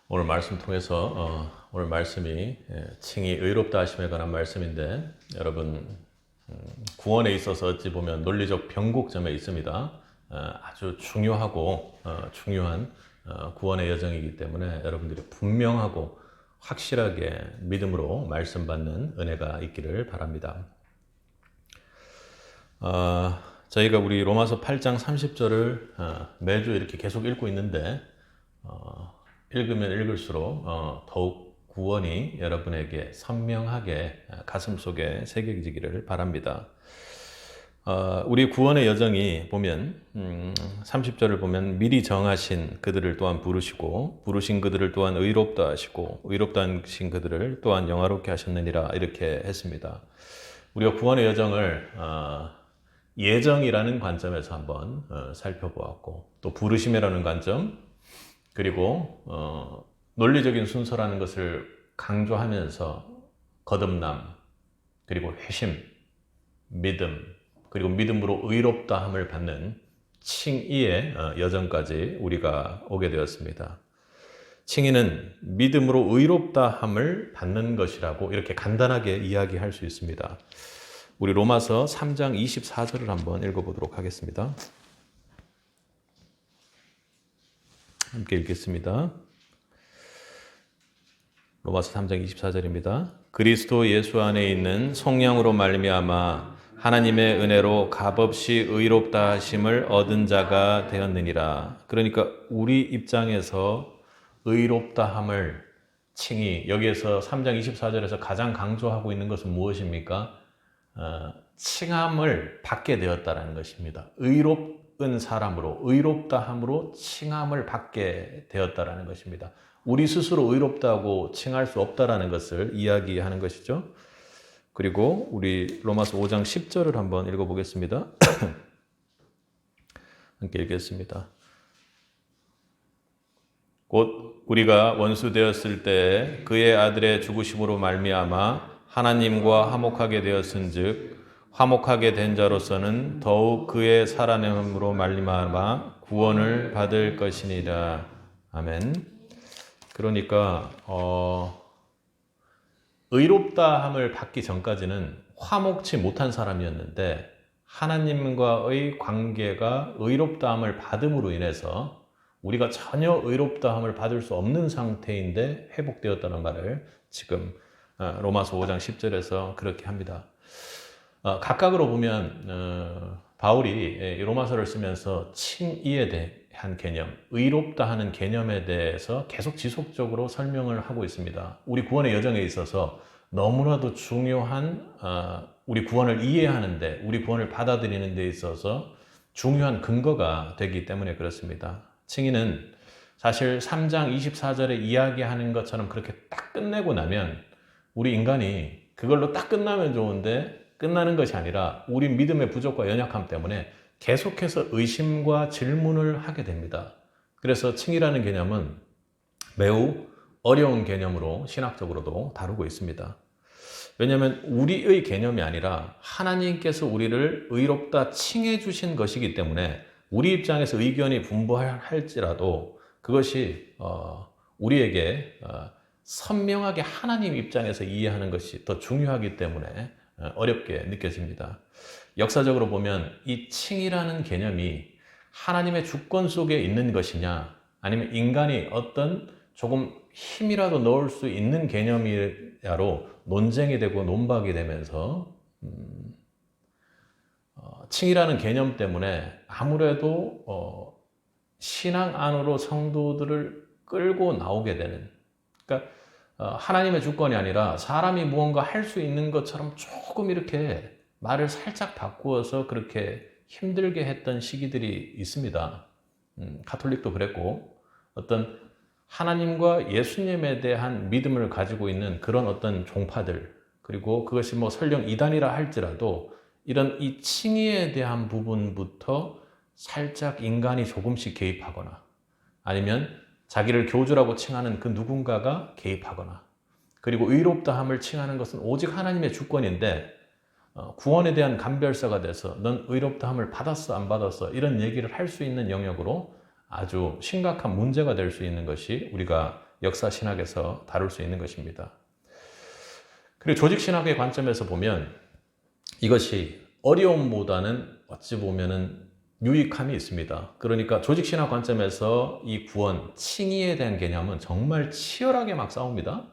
오늘 말씀 통해서 오늘 말씀이 칭이 의롭다 하심에 관한 말씀인데 여러분 구원에 있어서 어찌 보면 논리적 변곡점에 있습니다. 아주 중요하고 중요한 구원의 여정이기 때문에 여러분들이 분명하고 확실하게 믿음으로 말씀 받는 은혜가 있기를 바랍니다. 저희가 우리 로마서 8장 30절을 매주 이렇게 계속 읽고 있는데 읽으면 읽을수록 더욱 구원이 여러분에게 선명하게 가슴속에 새겨지기를 바랍니다. 우리 구원의 여정이 보면 30절을 보면 미리 정하신 그들을 또한 부르시고 부르신 그들을 또한 의롭다 하시고 의롭다 하신 그들을 또한 영화롭게 하셨느니라 이렇게 했습니다. 우리가 구원의 여정을 예정이라는 관점에서 한번 살펴보았고 또 부르심이라는 관점 그리고 논리적인 순서라는 것을 강조하면서 거듭남 그리고 회심, 믿음 그리고 믿음으로 의롭다함을 받는 칭의의 여정까지 우리가 오게 되었습니다. 칭의는 믿음으로 의롭다함을 받는 것이라고 이렇게 간단하게 이야기할 수 있습니다. 우리 로마서 3장 24절을 한번 읽어보도록 하겠습니다. 함께 읽겠습니다. 로마서 3장 24절입니다. 그리스도 예수 안에 있는 성령으로 말미암아 하나님의 은혜로 값없이 의롭다 하심을 얻은 자가 되었느니라. 그러니까 우리 입장에서 의롭다함을 칭의 여기에서 3장 24절에서 가장 강조하고 있는 것은 무엇입니까? 칭함을 받게 되었다라는 것입니다. 의롭은 사람으로 의롭다함으로 칭함을 받게 되었다라는 것입니다. 우리 스스로 의롭다고 칭할 수 없다라는 것을 이야기하는 것이죠. 그리고 우리 로마서 5장 10절을 한번 읽어보겠습니다. 함께 읽겠습니다. 곧 우리가 원수 되었을 때 그의 아들의 죽으심으로 말미암아 하나님과 화목하게 되었은즉 화목하게 된 자로서는 더욱 그의 살아남음으로 말미암아 구원을 받을 것이니라. 아멘. 그러니까 의롭다함을 받기 전까지는 화목치 못한 사람이었는데 하나님과의 관계가 의롭다함을 받음으로 인해서 우리가 전혀 의롭다함을 받을 수 없는 상태인데 회복되었다는 말을 지금 로마서 5장 10절에서 그렇게 합니다. 각각으로 보면 바울이 로마서를 쓰면서 칭의에 대한 개념, 의롭다 하는 개념에 대해서 계속 지속적으로 설명을 하고 있습니다. 우리 구원의 여정에 있어서 너무나도 중요한 우리 구원을 이해하는데 우리 구원을 받아들이는 데 있어서 중요한 근거가 되기 때문에 그렇습니다. 칭의는 사실 3장 24절에 이야기하는 것처럼 그렇게 딱 끝내고 나면 우리 인간이 그걸로 딱 끝나면 좋은데 끝나는 것이 아니라 우리 믿음의 부족과 연약함 때문에 계속해서 의심과 질문을 하게 됩니다. 그래서 칭의라는 개념은 매우 어려운 개념으로 신학적으로도 다루고 있습니다. 왜냐하면 우리의 개념이 아니라 하나님께서 우리를 의롭다 칭해 주신 것이기 때문에 우리 입장에서 의견이 분분할지라도 그것이 우리에게 선명하게 하나님 입장에서 이해하는 것이 더 중요하기 때문에 어렵게 느껴집니다. 역사적으로 보면 이 칭이라는 개념이 하나님의 주권 속에 있는 것이냐 아니면 인간이 어떤 조금 힘이라도 넣을 수 있는 개념이냐로 논쟁이 되고 논박이 되면서 칭이라는 개념 때문에 아무래도 신앙 안으로 성도들을 끌고 나오게 되는 그러니까 하나님의 주권이 아니라 사람이 무언가 할 수 있는 것처럼 조금 이렇게 말을 살짝 바꾸어서 그렇게 힘들게 했던 시기들이 있습니다. 가톨릭도 그랬고 어떤 하나님과 예수님에 대한 믿음을 가지고 있는 그런 어떤 종파들 그리고 그것이 뭐 설령 이단이라 할지라도 이런 이 칭의에 대한 부분부터 살짝 인간이 조금씩 개입하거나 아니면 자기를 교주라고 칭하는 그 누군가가 개입하거나 그리고 의롭다함을 칭하는 것은 오직 하나님의 주권인데 구원에 대한 감별사가 돼서 넌 의롭다함을 받았어 안 받았어 이런 얘기를 할 수 있는 영역으로 아주 심각한 문제가 될 수 있는 것이 우리가 역사 신학에서 다룰 수 있는 것입니다. 그리고 조직 신학의 관점에서 보면 이것이 어려움보다는 어찌 보면은 유익함이 있습니다. 그러니까 조직 신학 관점에서 이 구원, 칭의에 대한 개념은 정말 치열하게 막 싸웁니다.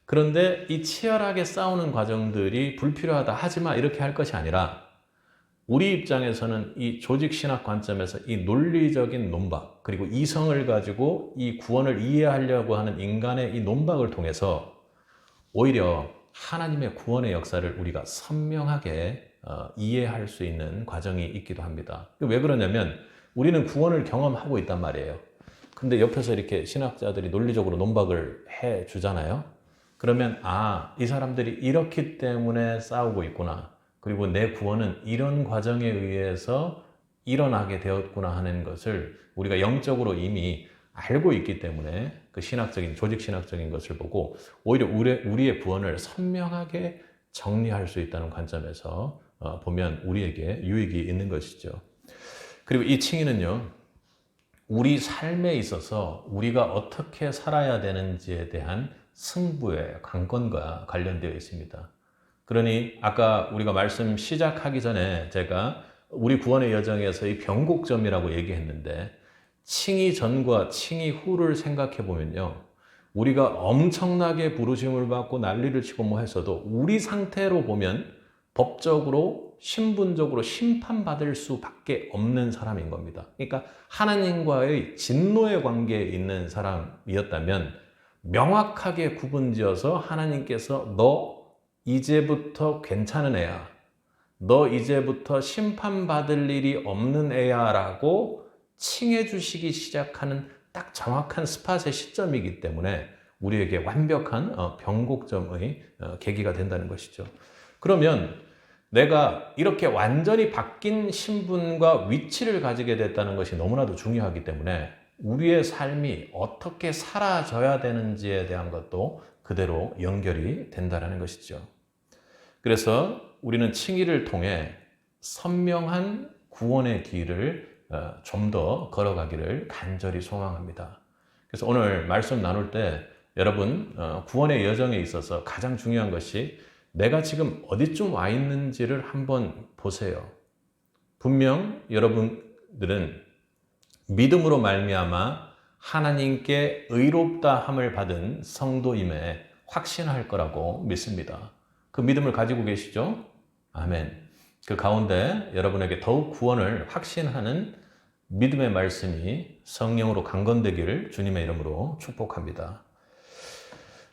그런데 이 치열하게 싸우는 과정들이 불필요하다 하지마 이렇게 할 것이 아니라 우리 입장에서는 이 조직 신학 관점에서 이 논리적인 논박 그리고 이성을 가지고 이 구원을 이해하려고 하는 인간의 이 논박을 통해서 오히려 하나님의 구원의 역사를 우리가 선명하게 이해할 수 있는 과정이 있기도 합니다. 왜 그러냐면 우리는 구원을 경험하고 있단 말이에요. 근데 옆에서 이렇게 신학자들이 논리적으로 논박을 해 주잖아요. 그러면 이 사람들이 이렇기 때문에 싸우고 있구나. 그리고 내 구원은 이런 과정에 의해서 일어나게 되었구나 하는 것을 우리가 영적으로 이미 알고 있기 때문에 그 신학적인, 조직 신학적인 것을 보고 오히려 우리의 구원을 선명하게 정리할 수 있다는 관점에서 보면 우리에게 유익이 있는 것이죠. 그리고 이 칭의는요, 우리 삶에 있어서 우리가 어떻게 살아야 되는지에 대한 승부의 관건과 관련되어 있습니다. 그러니 아까 우리가 말씀 시작하기 전에 제가 우리 구원의 여정에서의 변곡점이라고 얘기했는데 칭의 전과 칭의 후를 생각해 보면요. 우리가 엄청나게 부르심을 받고 난리를 치고 뭐 했어도 우리 상태로 보면 법적으로 신분적으로 심판받을 수밖에 없는 사람인 겁니다. 그러니까 하나님과의 진노의 관계에 있는 사람이었다면 명확하게 구분지어서 하나님께서 너 이제부터 괜찮은 애야. 너 이제부터 심판받을 일이 없는 애야 라고 칭해 주시기 시작하는 딱 정확한 스팟의 시점이기 때문에 우리에게 완벽한 변곡점의 계기가 된다는 것이죠. 그러면 내가 이렇게 완전히 바뀐 신분과 위치를 가지게 됐다는 것이 너무나도 중요하기 때문에 우리의 삶이 어떻게 살아져야 되는지에 대한 것도 그대로 연결이 된다는 것이죠. 그래서 우리는 칭의를 통해 선명한 구원의 길을 좀 더 걸어가기를 간절히 소망합니다. 그래서 오늘 말씀 나눌 때 여러분 구원의 여정에 있어서 가장 중요한 것이 내가 지금 어디쯤 와 있는지를 한번 보세요. 분명 여러분들은 믿음으로 말미암아 하나님께 의롭다 함을 받은 성도임에 확신할 거라고 믿습니다. 그 믿음을 가지고 계시죠? 아멘. 그 가운데 여러분에게 더욱 구원을 확신하는 믿음의 말씀이 성령으로 강건되기를 주님의 이름으로 축복합니다.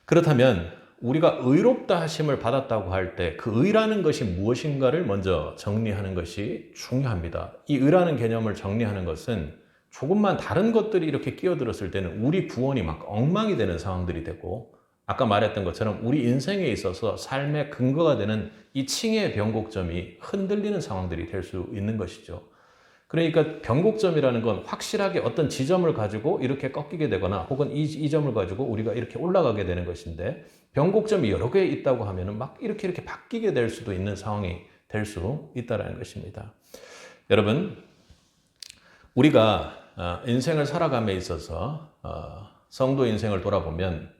그렇다면 우리가 의롭다 하심을 받았다고 할 때 그 의라는 것이 무엇인가를 먼저 정리하는 것이 중요합니다. 이 의라는 개념을 정리하는 것은 조금만 다른 것들이 이렇게 끼어들었을 때는 우리 구원이 막 엉망이 되는 상황들이 되고 아까 말했던 것처럼 우리 인생에 있어서 삶의 근거가 되는 이 칭의의 변곡점이 흔들리는 상황들이 될 수 있는 것이죠. 그러니까 변곡점이라는 건 확실하게 어떤 지점을 가지고 이렇게 꺾이게 되거나 혹은 이 점을 가지고 우리가 이렇게 올라가게 되는 것인데 변곡점이 여러 개 있다고 하면은 막 이렇게 바뀌게 될 수도 있는 상황이 될 수 있다는 것입니다. 여러분, 우리가 인생을 살아감에 있어서 성도 인생을 돌아보면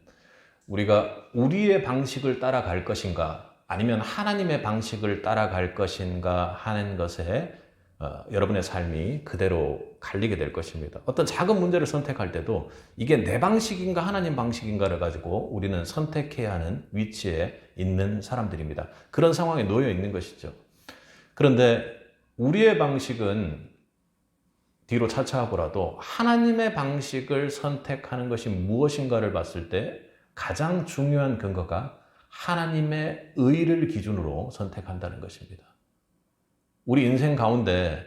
우리가 우리의 방식을 따라갈 것인가 아니면 하나님의 방식을 따라갈 것인가 하는 것에 여러분의 삶이 그대로 갈리게 될 것입니다. 어떤 작은 문제를 선택할 때도 이게 내 방식인가 하나님 방식인가를 가지고 우리는 선택해야 하는 위치에 있는 사람들입니다. 그런 상황에 놓여 있는 것이죠. 그런데 우리의 방식은 뒤로 차차하고라도 하나님의 방식을 선택하는 것이 무엇인가를 봤을 때 가장 중요한 근거가 하나님의 의를 기준으로 선택한다는 것입니다. 우리 인생 가운데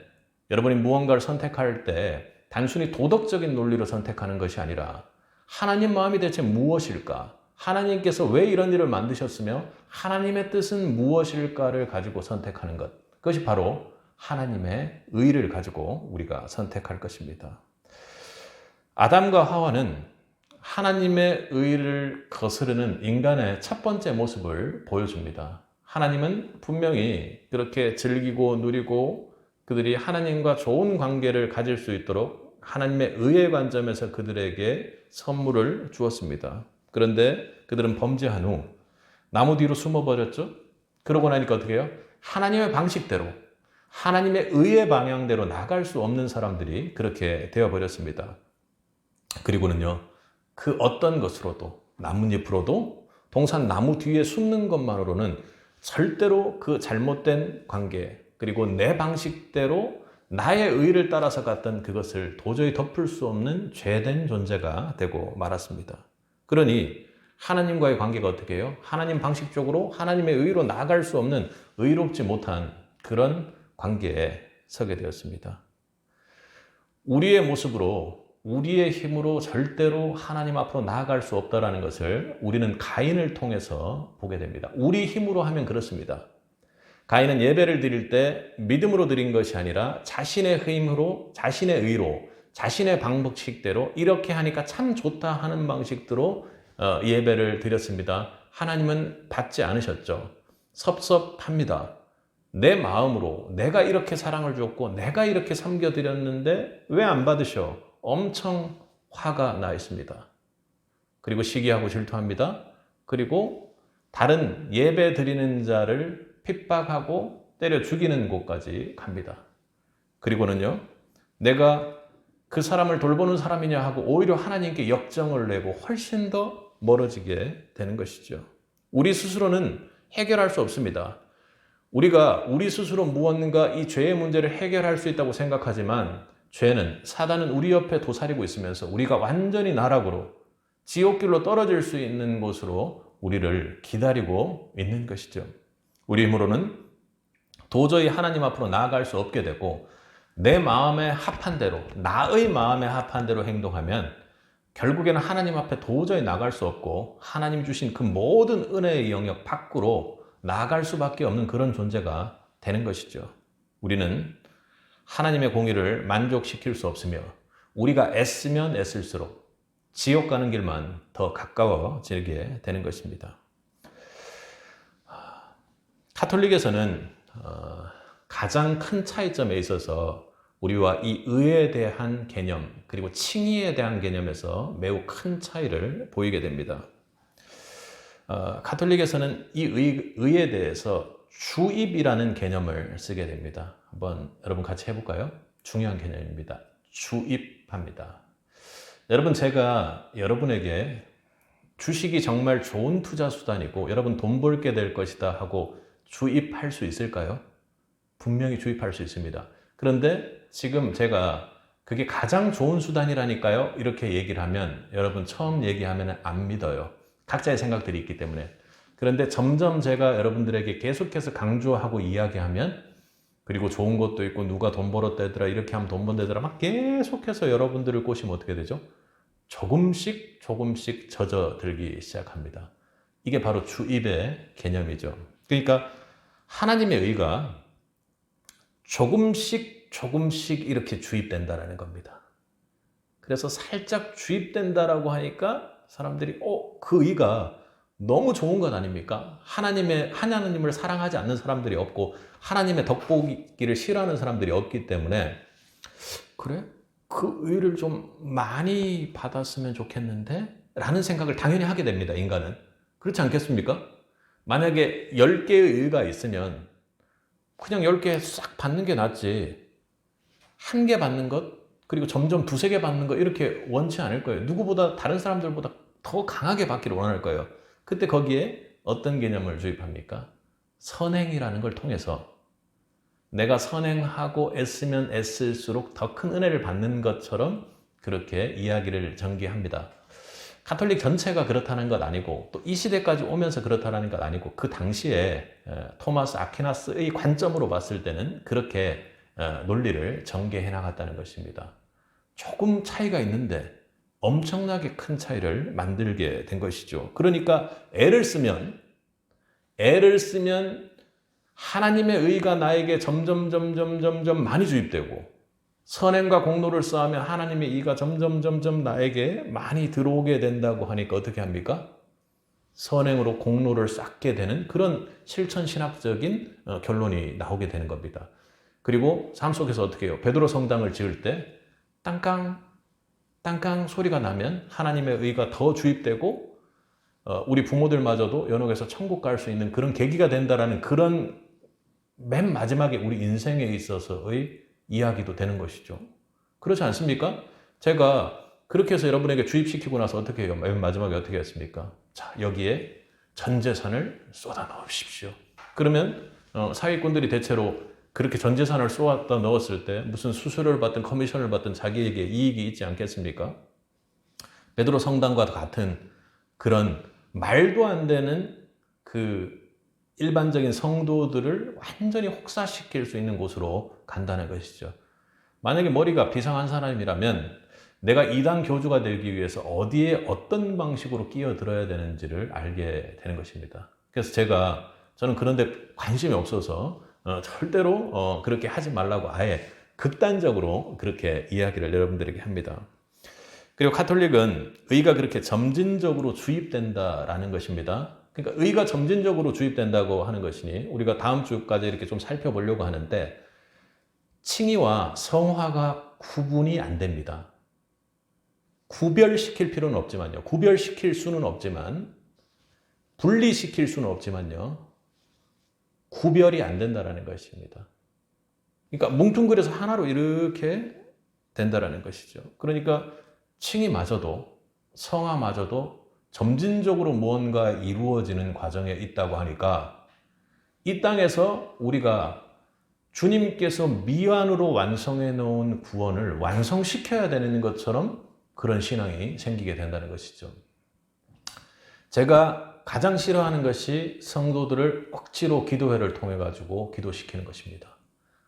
여러분이 무언가를 선택할 때 단순히 도덕적인 논리로 선택하는 것이 아니라 하나님 마음이 대체 무엇일까? 하나님께서 왜 이런 일을 만드셨으며 하나님의 뜻은 무엇일까를 가지고 선택하는 것. 그것이 바로 하나님의 의를 가지고 우리가 선택할 것입니다. 아담과 하와는 하나님의 의를 거스르는 인간의 첫 번째 모습을 보여줍니다. 하나님은 분명히 그렇게 즐기고 누리고 그들이 하나님과 좋은 관계를 가질 수 있도록 하나님의 의의 관점에서 그들에게 선물을 주었습니다. 그런데 그들은 범죄한 후 나무 뒤로 숨어버렸죠. 그러고 나니까 어떻게 해요? 하나님의 방식대로, 하나님의 의의 방향대로 나갈 수 없는 사람들이 그렇게 되어버렸습니다. 그리고는요, 그 어떤 것으로도, 나뭇잎으로도 동산 나무 뒤에 숨는 것만으로는 절대로 그 잘못된 관계, 그리고 내 방식대로 나의 의를 따라서 갔던 그것을 도저히 덮을 수 없는 죄된 존재가 되고 말았습니다. 그러니 하나님과의 관계가 어떻게 해요? 하나님 방식적으로 하나님의 의로 나아갈 수 없는 의롭지 못한 그런 관계에 서게 되었습니다. 우리의 모습으로, 우리의 힘으로 절대로 하나님 앞으로 나아갈 수 없다는 것을 우리는 가인을 통해서 보게 됩니다. 우리 힘으로 하면 그렇습니다. 가인은 예배를 드릴 때 믿음으로 드린 것이 아니라 자신의 힘으로, 자신의 의로, 자신의 방식대로 이렇게 하니까 참 좋다 하는 방식대로 예배를 드렸습니다. 하나님은 받지 않으셨죠. 섭섭합니다. 내 마음으로 내가 이렇게 사랑을 줬고 내가 이렇게 섬겨드렸는데 왜 안 받으셔? 엄청 화가 나 있습니다. 그리고 시기하고 질투합니다. 그리고 다른 예배 드리는 자를 핍박하고 때려 죽이는 곳까지 갑니다. 그리고는요, 내가 그 사람을 돌보는 사람이냐 하고 오히려 하나님께 역정을 내고 훨씬 더 멀어지게 되는 것이죠. 우리 스스로는 해결할 수 없습니다. 우리가 우리 스스로 무언가 이 죄의 문제를 해결할 수 있다고 생각하지만 죄는, 사단은 우리 옆에 도사리고 있으면서 우리가 완전히 나락으로 지옥길로 떨어질 수 있는 곳으로 우리를 기다리고 있는 것이죠. 우리 힘으로는 도저히 하나님 앞으로 나아갈 수 없게 되고 내 마음에 합한 대로, 나의 마음에 합한 대로 행동하면 결국에는 하나님 앞에 도저히 나갈 수 없고 하나님 주신 그 모든 은혜의 영역 밖으로 나아갈 수밖에 없는 그런 존재가 되는 것이죠. 우리는 하나님의 공의를 만족시킬 수 없으며 우리가 애쓰면 애쓸수록 지옥 가는 길만 더 가까워지게 되는 것입니다. 가톨릭에서는 가장 큰 차이점에 있어서 우리와 이 의에 대한 개념, 그리고 칭의에 대한 개념에서 매우 큰 차이를 보이게 됩니다. 가톨릭에서는 이 의에 대해서 주입이라는 개념을 쓰게 됩니다. 한번 여러분 같이 해볼까요? 중요한 개념입니다. 주입합니다. 여러분, 제가 여러분에게 주식이 정말 좋은 투자 수단이고 여러분 돈 벌게 될 것이다 하고 주입할 수 있을까요? 분명히 주입할 수 있습니다. 그런데 지금 제가 그게 가장 좋은 수단이라니까요, 이렇게 얘기를 하면 여러분 처음 얘기하면 안 믿어요. 각자의 생각들이 있기 때문에. 그런데 점점 제가 여러분들에게 계속해서 강조하고 이야기하면, 그리고 좋은 것도 있고 누가 돈 벌었다더라, 이렇게 하면 돈 번다더라, 막 계속해서 여러분들을 꼬시면 어떻게 되죠? 조금씩 젖어들기 시작합니다. 이게 바로 주입의 개념이죠. 그러니까 하나님의 의가 조금씩 이렇게 주입된다는 겁니다. 그래서 살짝 주입된다라고 하니까 사람들이 그 의가 너무 좋은 것 아닙니까? 하나님을 사랑하지 않는 사람들이 없고 하나님의 덕보기를 싫어하는 사람들이 없기 때문에, 그래? 그 의를 좀 많이 받았으면 좋겠는데? 라는 생각을 당연히 하게 됩니다, 인간은. 그렇지 않겠습니까? 만약에 10개의 의가 있으면 그냥 10개 싹 받는 게 낫지, 1개 받는 것, 그리고 점점 2, 3개 받는 것, 이렇게 원치 않을 거예요. 누구보다, 다른 사람들보다 더 강하게 받기를 원할 거예요. 그때 거기에 어떤 개념을 주입합니까? 선행이라는 걸 통해서 내가 선행하고 애쓰면 애쓸수록 더 큰 은혜를 받는 것처럼 그렇게 이야기를 전개합니다. 가톨릭 전체가 그렇다는 것 아니고 또 이 시대까지 오면서 그렇다는 것 아니고 그 당시에 토마스 아퀴나스의 관점으로 봤을 때는 그렇게 논리를 전개해 나갔다는 것입니다. 조금 차이가 있는데 엄청나게 큰 차이를 만들게 된 것이죠. 그러니까 애를 쓰면 하나님의 의가 나에게 점점 많이 주입되고, 선행과 공로를 쌓으면 하나님의 의가 점점 나에게 많이 들어오게 된다고 하니까 어떻게 합니까? 선행으로 공로를 쌓게 되는 그런 실천신학적인 결론이 나오게 되는 겁니다. 그리고 삶 속에서 어떻게 해요? 베드로 성당을 지을 때 땅깡 소리가 나면 하나님의 의가 더 주입되고 우리 부모들마저도 연옥에서 천국 갈 수 있는 그런 계기가 된다라는 그런 맨 마지막에 우리 인생에 있어서의 이야기도 되는 것이죠. 그렇지 않습니까? 제가 그렇게 해서 여러분에게 주입시키고 나서 어떻게 해요? 맨 마지막에 어떻게 했습니까? 자, 여기에 전 재산을 쏟아 넣으십시오. 그러면 사기꾼들이 대체로 그렇게 전 재산을 쏟아 넣었을 때 무슨 수수료를 받든 커미션을 받든 자기에게 이익이 있지 않겠습니까? 베드로 성당과 같은 그런 말도 안 되는 그 일반적인 성도들을 완전히 혹사시킬 수 있는 곳으로 간다는 것이죠. 만약에 머리가 비상한 사람이라면 내가 이단 교주가 되기 위해서 어디에 어떤 방식으로 끼어들어야 되는지를 알게 되는 것입니다. 그래서 저는 그런 데 관심이 없어서 절대로 그렇게 하지 말라고 아예 극단적으로 그렇게 이야기를 여러분들에게 합니다. 그리고 카톨릭은 의가 그렇게 점진적으로 주입된다라는 것입니다. 그러니까 의가 점진적으로 주입된다고 하는 것이니 우리가 다음 주까지 이렇게 좀 살펴보려고 하는데 칭의와 성화가 구분이 안 됩니다. 구별시킬 필요는 없지만요. 구별시킬 수는 없지만 분리시킬 수는 없지만요. 구별이 안 된다라는 것입니다. 그러니까 뭉뚱그려서 하나로 이렇게 된다라는 것이죠. 그러니까 칭의마저도 성화마저도 점진적으로 무언가 이루어지는 과정에 있다고 하니까 이 땅에서 우리가 주님께서 미완으로 완성해 놓은 구원을 완성시켜야 되는 것처럼 그런 신앙이 생기게 된다는 것이죠. 제가 가장 싫어하는 것이 성도들을 억지로 기도회를 통해 가지고 기도시키는 것입니다.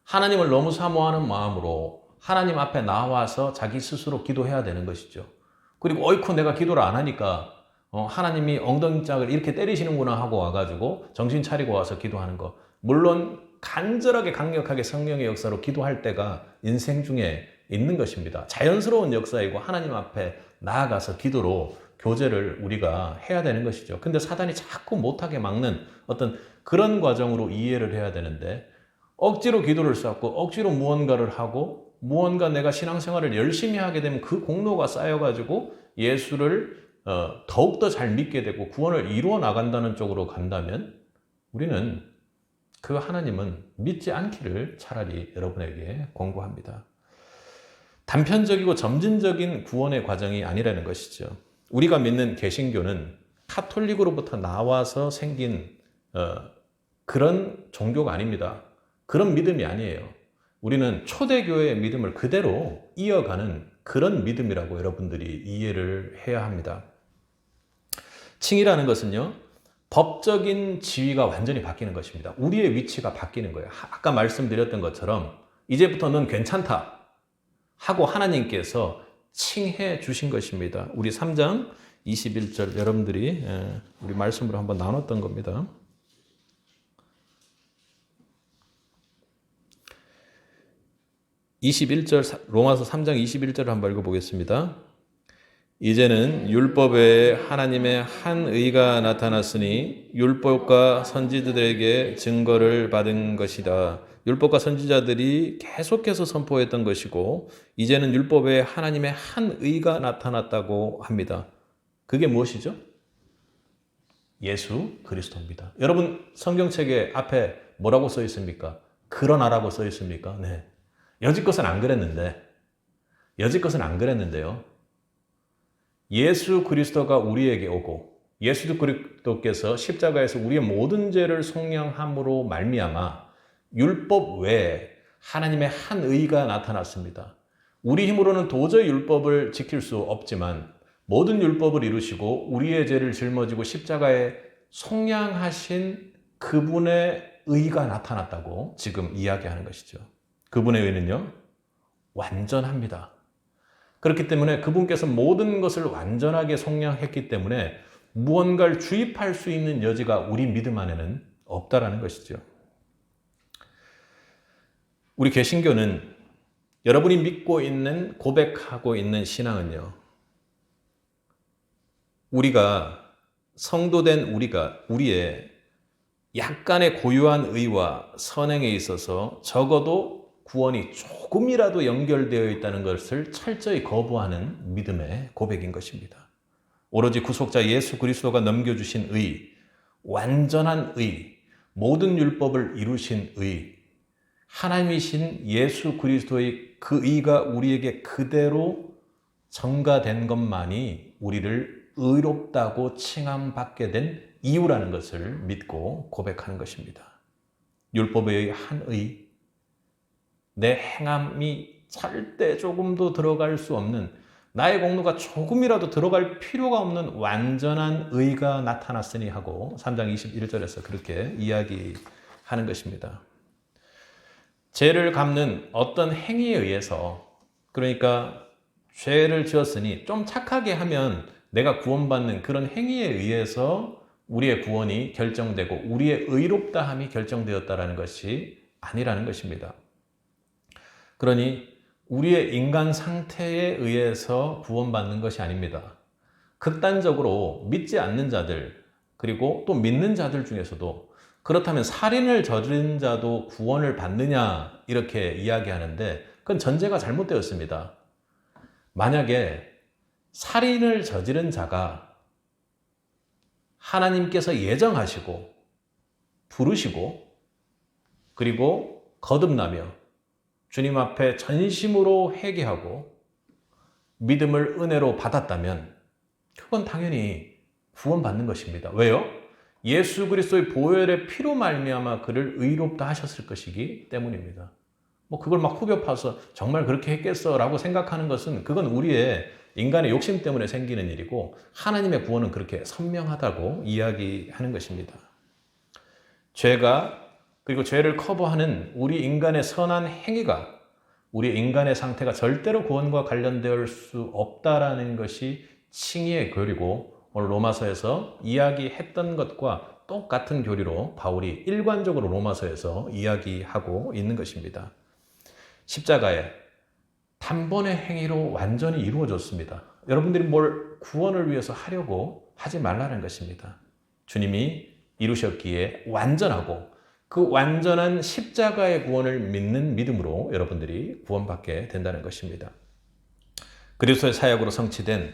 하나님을 너무 사모하는 마음으로 하나님 앞에 나와서 자기 스스로 기도해야 되는 것이죠. 그리고 어이쿠 내가 기도를 안 하니까 하나님이 엉덩이짝을 이렇게 때리시는구나 하고 와가지고 정신 차리고 와서 기도하는 거. 물론 간절하게 강력하게 성령의 역사로 기도할 때가 인생 중에 있는 것입니다. 자연스러운 역사이고 하나님 앞에 나아가서 기도로 교제를 우리가 해야 되는 것이죠. 근데 사단이 자꾸 못하게 막는 어떤 그런 과정으로 이해를 해야 되는데 억지로 기도를 쌓고 억지로 무언가를 하고 무언가 내가 신앙생활을 열심히 하게 되면 그 공로가 쌓여가지고 예수를 더욱더 잘 믿게 되고 구원을 이루어 나간다는 쪽으로 간다면 우리는 그 하나님은 믿지 않기를 차라리 여러분에게 권고합니다. 단편적이고 점진적인 구원의 과정이 아니라는 것이죠. 우리가 믿는 개신교는 카톨릭으로부터 나와서 생긴 그런 종교가 아닙니다. 그런 믿음이 아니에요. 우리는 초대교회의 믿음을 그대로 이어가는 그런 믿음이라고 여러분들이 이해를 해야 합니다. 칭이라는 것은요, 법적인 지위가 완전히 바뀌는 것입니다. 우리의 위치가 바뀌는 거예요. 아까 말씀드렸던 것처럼 이제부터 넌 괜찮다 하고 하나님께서 칭해 주신 것입니다. 우리 3장 21절 여러분들이 우리 말씀으로 한번 나눴던 겁니다. 21절 로마서 3장 21절을 한번 읽어보겠습니다. 이제는 율법에 하나님의 한 의가 나타났으니 율법과 선지자들에게 증거를 받은 것이다. 율법과 선지자들이 계속해서 선포했던 것이고 이제는 율법에 하나님의 한 의가 나타났다고 합니다. 그게 무엇이죠? 예수 그리스도입니다. 여러분 성경책에 앞에 뭐라고 써 있습니까? 그러나라고 써 있습니까? 네. 여지껏은 안 그랬는데요. 예수 그리스도가 우리에게 오고 예수 그리스도께서 십자가에서 우리의 모든 죄를 속량함으로 말미암아 율법 외에 하나님의 한 의가 나타났습니다. 우리 힘으로는 도저히 율법을 지킬 수 없지만 모든 율법을 이루시고 우리의 죄를 짊어지고 십자가에 속량하신 그분의 의가 나타났다고 지금 이야기하는 것이죠. 그분의 의는요, 완전합니다. 그렇기 때문에 그분께서 모든 것을 완전하게 속량했기 때문에 무언가를 주입할 수 있는 여지가 우리 믿음 안에는 없다라는 것이죠. 우리 개신교는 여러분이 믿고 있는 고백하고 있는 신앙은요, 우리가 성도된 우리의 약간의 고유한 의와 선행에 있어서 적어도 구원이 조금이라도 연결되어 있다는 것을 철저히 거부하는 믿음의 고백인 것입니다. 오로지 구속자 예수 그리스도가 넘겨주신 의, 완전한 의, 모든 율법을 이루신 의, 하나님이신 예수 그리스도의 그 의가 우리에게 그대로 전가된 것만이 우리를 의롭다고 칭함받게 된 이유라는 것을 믿고 고백하는 것입니다. 율법의 한 의, 내 행함이 절대 조금도 들어갈 수 없는, 나의 공로가 조금이라도 들어갈 필요가 없는 완전한 의가 나타났으니 하고 3장 21절에서 그렇게 이야기하는 것입니다. 죄를 갚는 어떤 행위에 의해서, 그러니까 죄를 지었으니 좀 착하게 하면 내가 구원받는 그런 행위에 의해서 우리의 구원이 결정되고 우리의 의롭다함이 결정되었다라는 것이 아니라는 것입니다. 그러니 우리의 인간 상태에 의해서 구원받는 것이 아닙니다. 극단적으로 믿지 않는 자들, 그리고 또 믿는 자들 중에서도 그렇다면 살인을 저지른 자도 구원을 받느냐 이렇게 이야기하는데 그건 전제가 잘못되었습니다. 만약에 살인을 저지른 자가 하나님께서 예정하시고 부르시고 그리고 거듭나며 주님 앞에 전심으로 회개하고 믿음을 은혜로 받았다면 그건 당연히 구원받는 것입니다. 왜요? 예수 그리스도의 보혈의 피로 말미암아 그를 의롭다 하셨을 것이기 때문입니다. 그걸 막 후벼 파서 정말 그렇게 했겠어라고 생각하는 것은 그건 우리의 인간의 욕심 때문에 생기는 일이고 하나님의 구원은 그렇게 선명하다고 이야기하는 것입니다. 죄가 그리고 죄를 커버하는 우리 인간의 선한 행위가 우리 인간의 상태가 절대로 구원과 관련될 수 없다라는 것이 칭의의 교리고 오늘 로마서에서 이야기했던 것과 똑같은 교리로 바울이 일관적으로 로마서에서 이야기하고 있는 것입니다. 십자가의 단번의 행위로 완전히 이루어졌습니다. 여러분들이 뭘 구원을 위해서 하려고 하지 말라는 것입니다. 주님이 이루셨기에 완전하고 그 완전한 십자가의 구원을 믿는 믿음으로 여러분들이 구원받게 된다는 것입니다. 그리스도의 사역으로 성취된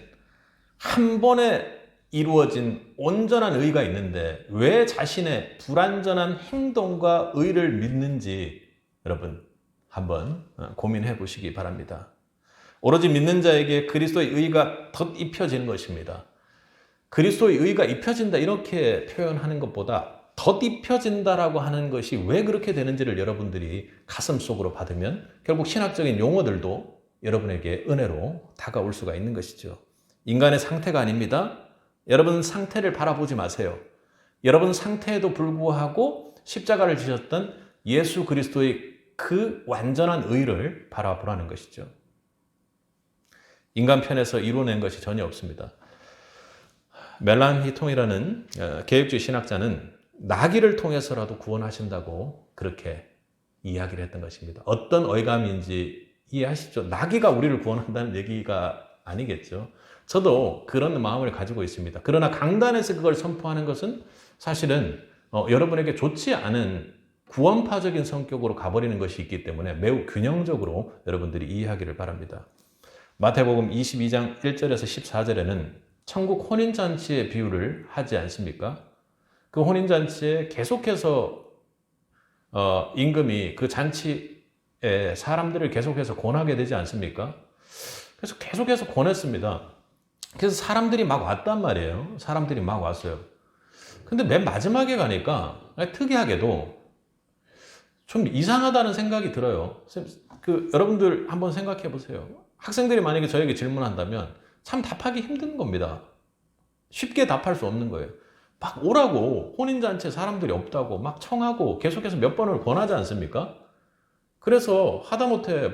한 번에 이루어진 온전한 의가 있는데 왜 자신의 불완전한 행동과 의를 믿는지 여러분 한번 고민해 보시기 바랍니다. 오로지 믿는 자에게 그리스도의 의가 덧입혀지는 것입니다. 그리스도의 의가 입혀진다 이렇게 표현하는 것보다 덧입혀진다라고 하는 것이 왜 그렇게 되는지를 여러분들이 가슴속으로 받으면 결국 신학적인 용어들도 여러분에게 은혜로 다가올 수가 있는 것이죠. 인간의 상태가 아닙니다. 여러분 상태를 바라보지 마세요. 여러분 상태에도 불구하고 십자가를 지셨던 예수 그리스도의 그 완전한 의를 바라보라는 것이죠. 인간 편에서 이루어낸 것이 전혀 없습니다. 멜란 히통이라는 개혁주의 신학자는 나귀를 통해서라도 구원하신다고 그렇게 이야기를 했던 것입니다. 어떤 어감인지 이해하시죠? 나귀가 우리를 구원한다는 얘기가 아니겠죠. 저도 그런 마음을 가지고 있습니다. 그러나 강단에서 그걸 선포하는 것은 사실은 여러분에게 좋지 않은 구원파적인 성격으로 가버리는 것이 있기 때문에 매우 균형적으로 여러분들이 이해하기를 바랍니다. 마태복음 22장 1절에서 14절에는 천국 혼인잔치의 비유를 하지 않습니까? 그 혼인잔치에 계속해서 임금이 그 잔치에 사람들을 계속해서 권하게 되지 않습니까? 그래서 계속해서 권했습니다. 그래서 사람들이 막 왔단 말이에요. 사람들이 막 왔어요. 근데 맨 마지막에 가니까 특이하게도 좀 이상하다는 생각이 들어요. 여러분들 한번 생각해 보세요. 학생들이 만약에 저에게 질문한다면 참 답하기 힘든 겁니다. 쉽게 답할 수 없는 거예요. 막 오라고 혼인잔치에 사람들이 없다고 막 청하고 계속해서 몇 번을 권하지 않습니까? 그래서 하다못해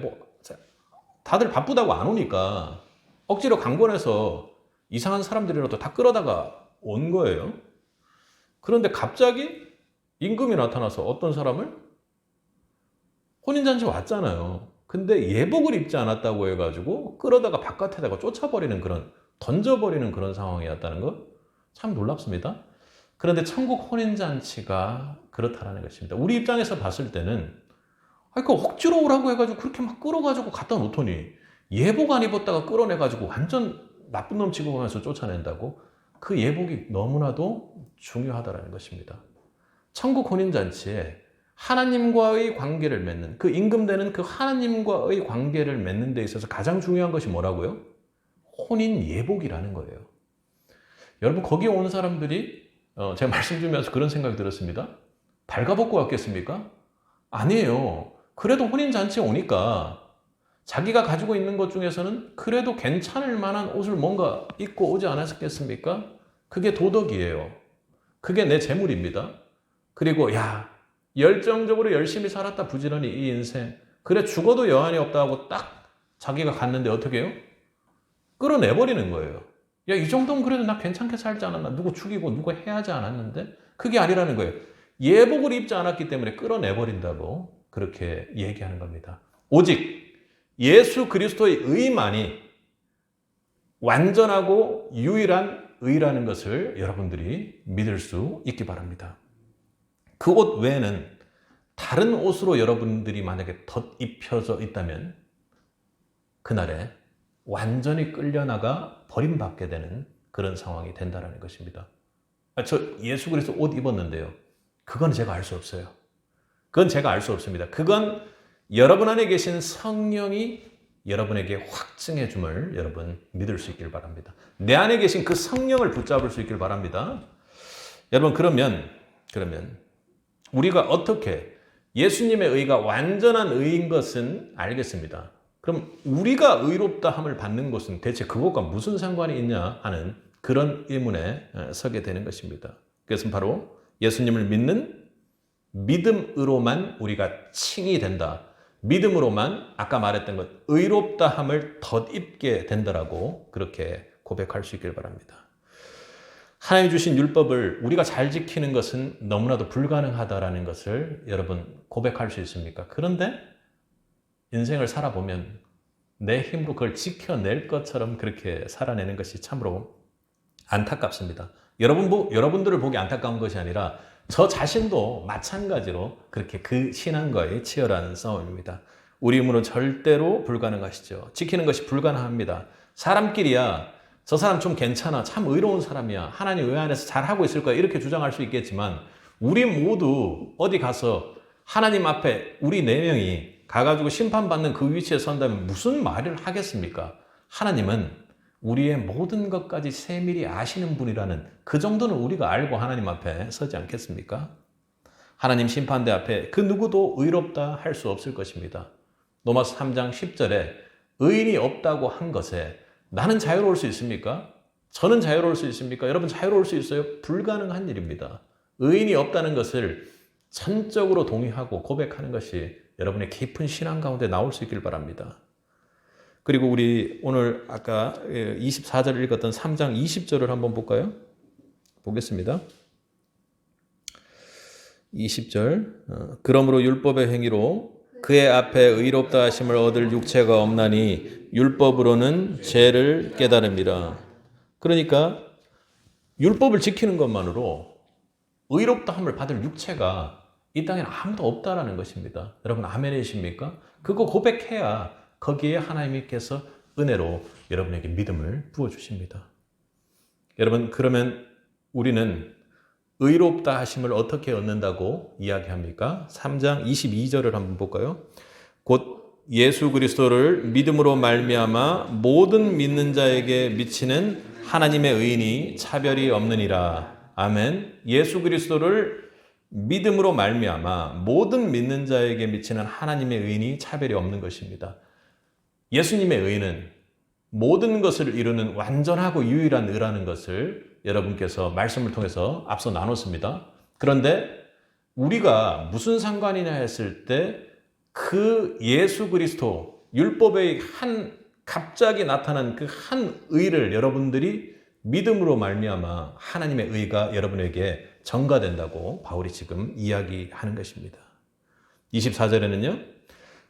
다들 바쁘다고 안 오니까 억지로 강권해서 이상한 사람들이라도 다 끌어다가 온 거예요. 그런데 갑자기 임금이 나타나서 어떤 사람을 혼인잔치 왔잖아요. 근데 예복을 입지 않았다고 해가지고 끌어다가 바깥에다가 쫓아버리는 던져버리는 그런 상황이었다는 거 참 놀랍습니다. 그런데 천국 혼인잔치가 그렇다라는 것입니다. 우리 입장에서 봤을 때는 그 억지로 오라고 해가지고 그렇게 막 끌어가지고 갖다 놓더니 예복 안 입었다가 끌어내가지고 완전 나쁜 놈 취급하면서 쫓아낸다고? 그 예복이 너무나도 중요하다는 것입니다. 천국 혼인잔치에 하나님과의 관계를 맺는, 그 임금되는 그 하나님과의 관계를 맺는 데 있어서 가장 중요한 것이 뭐라고요? 혼인 예복이라는 거예요. 여러분, 거기에 온 사람들이 제가 말씀 주면서 그런 생각이 들었습니다. 발가벗고 왔겠습니까? 아니에요. 그래도 혼인잔치에 오니까 자기가 가지고 있는 것 중에서는 그래도 괜찮을 만한 옷을 뭔가 입고 오지 않았겠습니까? 그게 도덕이에요. 그게 내 재물입니다. 그리고 열정적으로 열심히 살았다 부지런히 이 인생. 그래 죽어도 여한이 없다 하고 딱 자기가 갔는데 어떻게 해요? 끌어내버리는 거예요. 이 정도면 그래도 나 괜찮게 살지 않았나? 누구 죽이고 누구 해야 하지 않았는데? 그게 아니라는 거예요. 예복을 입지 않았기 때문에 끌어내버린다고 그렇게 얘기하는 겁니다. 오직 예수 그리스도의 의만이 완전하고 유일한 의라는 것을 여러분들이 믿을 수 있기 바랍니다. 그 옷 외에는 다른 옷으로 여러분들이 만약에 덧입혀져 있다면 그날에 완전히 끌려나가 버림받게 되는 그런 상황이 된다는 것입니다. 저 예수 그리스도 옷 입었는데요. 그건 제가 알 수 없어요. 그건 제가 알 수 없습니다. 그건 여러분 안에 계신 성령이 여러분에게 확증해 줌을 여러분 믿을 수 있길 바랍니다. 내 안에 계신 그 성령을 붙잡을 수 있길 바랍니다. 여러분, 그러면 우리가 어떻게 예수님의 의가 완전한 의인 것은 알겠습니다. 그럼 우리가 의롭다 함을 받는 것은 대체 그것과 무슨 상관이 있냐 하는 그런 의문에 서게 되는 것입니다. 그것은 바로 예수님을 믿는 믿음으로만 우리가 칭이 된다. 믿음으로만 아까 말했던 것 의롭다 함을 덧입게 된다라고 그렇게 고백할 수 있길 바랍니다. 하나님 주신 율법을 우리가 잘 지키는 것은 너무나도 불가능하다라는 것을 여러분 고백할 수 있습니까? 그런데 인생을 살아보면 내 힘으로 그걸 지켜낼 것처럼 그렇게 살아내는 것이 참으로 안타깝습니다. 여러분들을 보기 안타까운 것이 아니라 저 자신도 마찬가지로 그렇게 그 신앙과의 치열한 싸움입니다. 우리 힘으로는 절대로 불가능하시죠. 지키는 것이 불가능합니다. 사람끼리야 저 사람 좀 괜찮아, 참 의로운 사람이야, 하나님 의 안에서 잘하고 있을 거야 이렇게 주장할 수 있겠지만 우리 모두 어디 가서 하나님 앞에 우리 4명이 가가지고 심판받는 그 위치에 선다면 무슨 말을 하겠습니까? 하나님은 우리의 모든 것까지 세밀히 아시는 분이라는 그 정도는 우리가 알고 하나님 앞에 서지 않겠습니까? 하나님 심판대 앞에 그 누구도 의롭다 할 수 없을 것입니다. 로마서 3장 10절에 의인이 없다고 한 것에 나는 자유로울 수 있습니까? 저는 자유로울 수 있습니까? 여러분 자유로울 수 있어요? 불가능한 일입니다. 의인이 없다는 것을 전적으로 동의하고 고백하는 것이 여러분의 깊은 신앙 가운데 나올 수 있길 바랍니다. 그리고 우리 오늘 아까 24절을 읽었던 3장 20절을 한번 볼까요? 보겠습니다. 20절 그러므로 율법의 행위로 그의 앞에 의롭다 하심을 얻을 육체가 없나니 율법으로는 죄를 깨달음이라. 그러니까 율법을 지키는 것만으로 의롭다 함을 받을 육체가 이 땅에는 아무도 없다라는 것입니다. 여러분 아멘이십니까? 그거 고백해야 거기에 하나님께서 은혜로 여러분에게 믿음을 부어주십니다. 여러분 그러면 우리는 의롭다 하심을 어떻게 얻는다고 이야기합니까? 3장 22절을 한번 볼까요? 곧 예수 그리스도를 믿음으로 말미암아 모든 믿는 자에게 미치는 하나님의 의인이 차별이 없느니라. 아멘. 예수 그리스도를 믿음으로 말미암아 모든 믿는 자에게 미치는 하나님의 의인이 차별이 없는 것입니다. 예수님의 의는 모든 것을 이루는 완전하고 유일한 의라는 것을 여러분께서 말씀을 통해서 앞서 나눴습니다. 그런데 우리가 무슨 상관이냐 했을 때 그 예수 그리스도 율법의 갑자기 나타난 그 한 의를 여러분들이 믿음으로 말미암아 하나님의 의가 여러분에게 전가된다고 바울이 지금 이야기하는 것입니다. 24절에는요.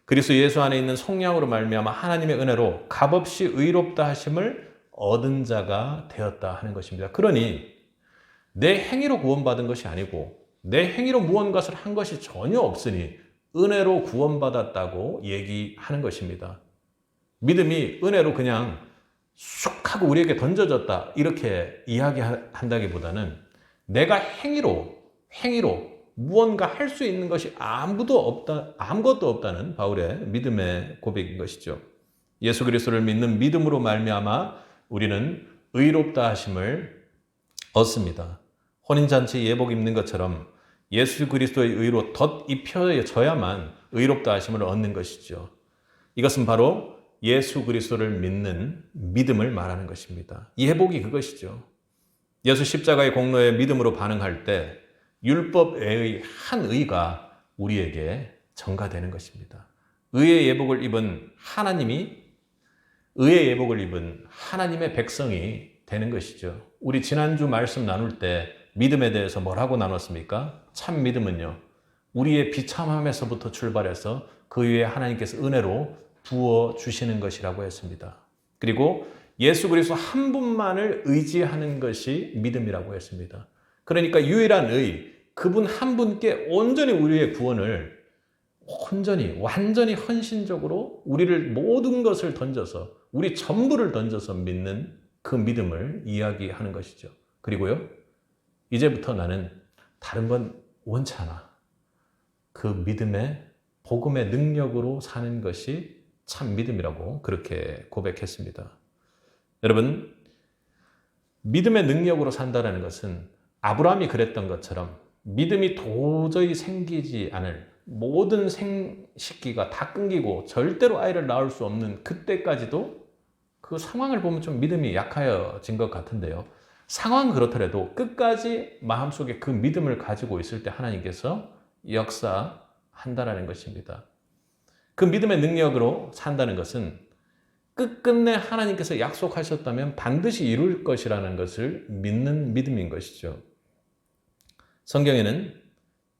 그리스도 예수 안에 있는 속량으로 말미암아 하나님의 은혜로 값없이 의롭다 하심을 얻은 자가 되었다 하는 것입니다. 그러니 내 행위로 구원받은 것이 아니고 내 행위로 무언가를 한 것이 전혀 없으니 은혜로 구원받았다고 얘기하는 것입니다. 믿음이 은혜로 그냥 쑥 하고 우리에게 던져졌다 이렇게 이야기한다기보다는 내가 행위로 무언가 할 수 있는 것이 아무것도 없다는 바울의 믿음의 고백인 것이죠. 예수 그리스도를 믿는 믿음으로 말미암아 우리는 의롭다 하심을 얻습니다. 혼인잔치 예복 입는 것처럼 예수 그리스도의 의로 덧입혀져야만 의롭다 하심을 얻는 것이죠. 이것은 바로 예수 그리스도를 믿는 믿음을 말하는 것입니다. 예복이 그것이죠. 예수 십자가의 공로에 믿음으로 반응할 때 율법 외의 한 의가 우리에게 전가되는 것입니다. 의의 예복을 입은 하나님의 백성이 되는 것이죠. 우리 지난주 말씀 나눌 때 믿음에 대해서 뭐라고 나눴습니까? 참 믿음은요, 우리의 비참함에서부터 출발해서 그 위에 하나님께서 은혜로 부어주시는 것이라고 했습니다. 그리고 예수 그리스도 한 분만을 의지하는 것이 믿음이라고 했습니다. 그러니까 유일한 의, 그분 한 분께 온전히 우리의 구원을 완전히 헌신적으로 우리를 모든 것을 던져서, 우리 전부를 던져서 믿는 그 믿음을 이야기하는 것이죠. 그리고요, 이제부터 나는 다른 건 원치 않아. 그 믿음의 복음의 능력으로 사는 것이 참 믿음이라고 그렇게 고백했습니다. 여러분, 믿음의 능력으로 산다는 것은 아브라함이 그랬던 것처럼 믿음이 도저히 생기지 않을, 모든 생식기가 다 끊기고 절대로 아이를 낳을 수 없는 그때까지도 그 상황을 보면 좀 믿음이 약해진 것 같은데요. 상황은 그렇더라도 끝까지 마음속에 그 믿음을 가지고 있을 때 하나님께서 역사한다는 것입니다. 그 믿음의 능력으로 산다는 것은 끝끝내 하나님께서 약속하셨다면 반드시 이룰 것이라는 것을 믿는 믿음인 것이죠. 성경에는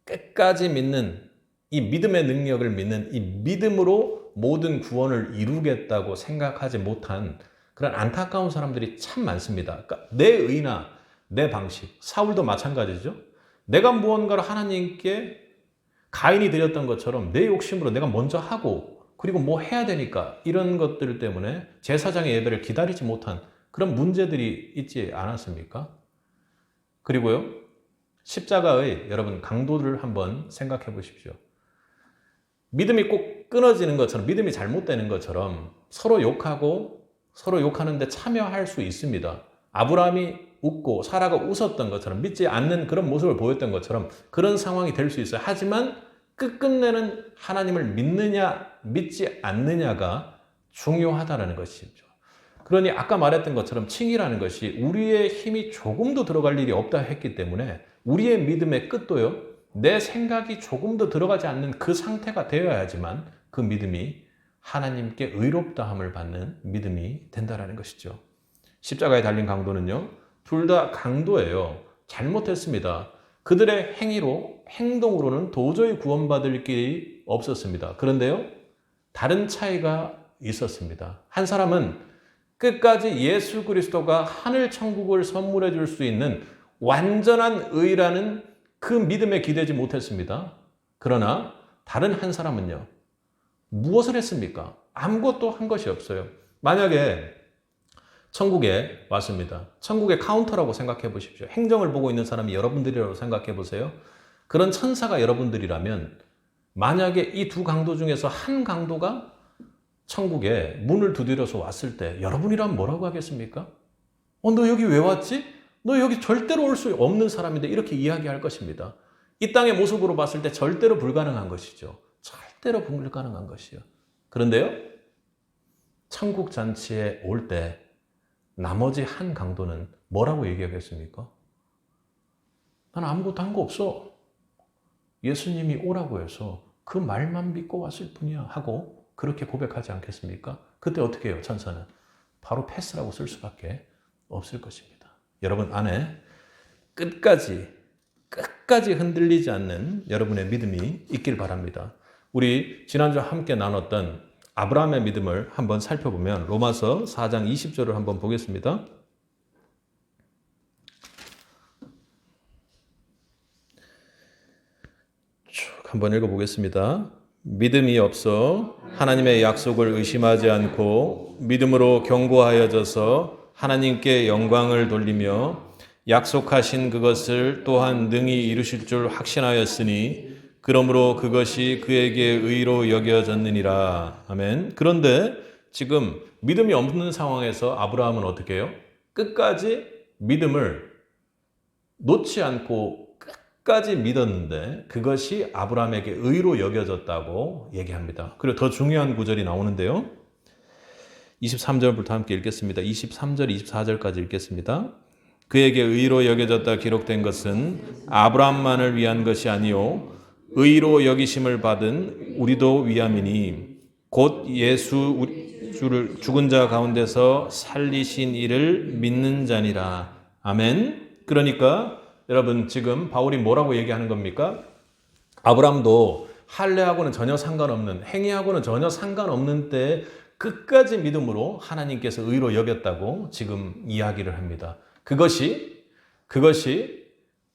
끝까지 믿는 이 믿음의 능력을 믿는 이 믿음으로 모든 구원을 이루겠다고 생각하지 못한 그런 안타까운 사람들이 참 많습니다. 그러니까 내 의나 내 방식, 사울도 마찬가지죠. 내가 무언가를 하나님께 가인이 드렸던 것처럼 내 욕심으로 내가 먼저 하고 그리고 뭐 해야 되니까 이런 것들 때문에 제사장의 예배를 기다리지 못한 그런 문제들이 있지 않았습니까? 그리고요, 십자가의 여러분 강도를 한번 생각해 보십시오. 믿음이 꼭 끊어지는 것처럼, 믿음이 잘못되는 것처럼 서로 욕하는데 참여할 수 있습니다. 아브라함이 웃고 사라가 웃었던 것처럼, 믿지 않는 그런 모습을 보였던 것처럼 그런 상황이 될 수 있어요. 하지만 끝끝내는 하나님을 믿느냐 믿지 않느냐가 중요하다는 것이죠. 그러니 아까 말했던 것처럼 칭의라는 것이 우리의 힘이 조금도 들어갈 일이 없다 했기 때문에 우리의 믿음의 끝도요, 내 생각이 조금도 들어가지 않는 그 상태가 되어야지만 그 믿음이 하나님께 의롭다함을 받는 믿음이 된다는 것이죠. 십자가에 달린 강도는요, 둘 다 강도예요. 잘못했습니다. 그들의 행동으로는 도저히 구원받을 길이 없었습니다. 그런데요, 다른 차이가 있었습니다. 한 사람은 끝까지 예수 그리스도가 하늘 천국을 선물해 줄 수 있는 완전한 의라는 그 믿음에 기대지 못했습니다. 그러나 다른 한 사람은요, 무엇을 했습니까? 아무것도 한 것이 없어요. 만약에 천국에 왔습니다. 천국의 카운터라고 생각해 보십시오. 행정을 보고 있는 사람이 여러분들이라고 생각해 보세요. 그런 천사가 여러분들이라면 만약에 이 두 강도 중에서 한 강도가 천국에 문을 두드려서 왔을 때 여러분이라면 뭐라고 하겠습니까? 너 여기 왜 왔지? 너 여기 절대로 올 수 없는 사람인데, 이렇게 이야기할 것입니다. 이 땅의 모습으로 봤을 때 절대로 불가능한 것이죠. 절대로 불가능한 것이요. 그런데요, 천국 잔치에 올 때 나머지 한 강도는 뭐라고 얘기하겠습니까? 난 아무것도 한 거 없어. 예수님이 오라고 해서 그 말만 믿고 왔을 뿐이야 하고 그렇게 고백하지 않겠습니까? 그때 어떻게 해요, 천사는? 바로 패스라고 쓸 수밖에 없을 것입니다. 여러분 안에 끝까지 흔들리지 않는 여러분의 믿음이 있길 바랍니다. 우리 지난주 함께 나눴던 아브라함의 믿음을 한번 살펴보면 로마서 4장 20절을 한번 보겠습니다. 쭉 한번 읽어보겠습니다. 믿음이 없어 하나님의 약속을 의심하지 않고 믿음으로 견고하여져서 하나님께 영광을 돌리며 약속하신 그것을 또한 능히 이루실 줄 확신하였으니 그러므로 그것이 그에게 의로 여겨졌느니라. 아멘. 그런데 지금 믿음이 없는 상황에서 아브라함은 어떻게 해요? 끝까지 믿음을 놓지 않고 끝까지 믿었는데 그것이 아브라함에게 의로 여겨졌다고 얘기합니다. 그리고 더 중요한 구절이 나오는데요. 23절부터 함께 읽겠습니다. 23절, 24절까지 읽겠습니다. 그에게 의로 여겨졌다 기록된 것은 아브라함만을 위한 것이 아니요 의로 여기심을 받은 우리도 위함이니 곧 예수 주를 죽은 자 가운데서 살리신 이를 믿는 자니라. 아멘. 그러니까 여러분 지금 바울이 뭐라고 얘기하는 겁니까? 아브라함도 할례하고는 전혀 상관없는, 행위하고는 전혀 상관없는 때에 끝까지 믿음으로 하나님께서 의로 여겼다고 지금 이야기를 합니다. 그것이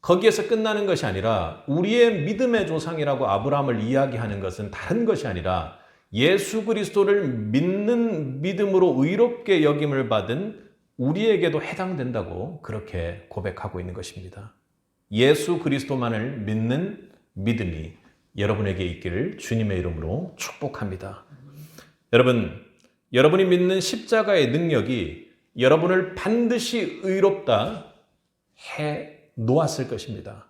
거기에서 끝나는 것이 아니라 우리의 믿음의 조상이라고 아브라함을 이야기하는 것은 다른 것이 아니라 예수 그리스도를 믿는 믿음으로 의롭게 여김을 받은 우리에게도 해당된다고 그렇게 고백하고 있는 것입니다. 예수 그리스도만을 믿는 믿음이 여러분에게 있기를 주님의 이름으로 축복합니다. 여러분이 믿는 십자가의 능력이 여러분을 반드시 의롭다 해 놓았을 것입니다.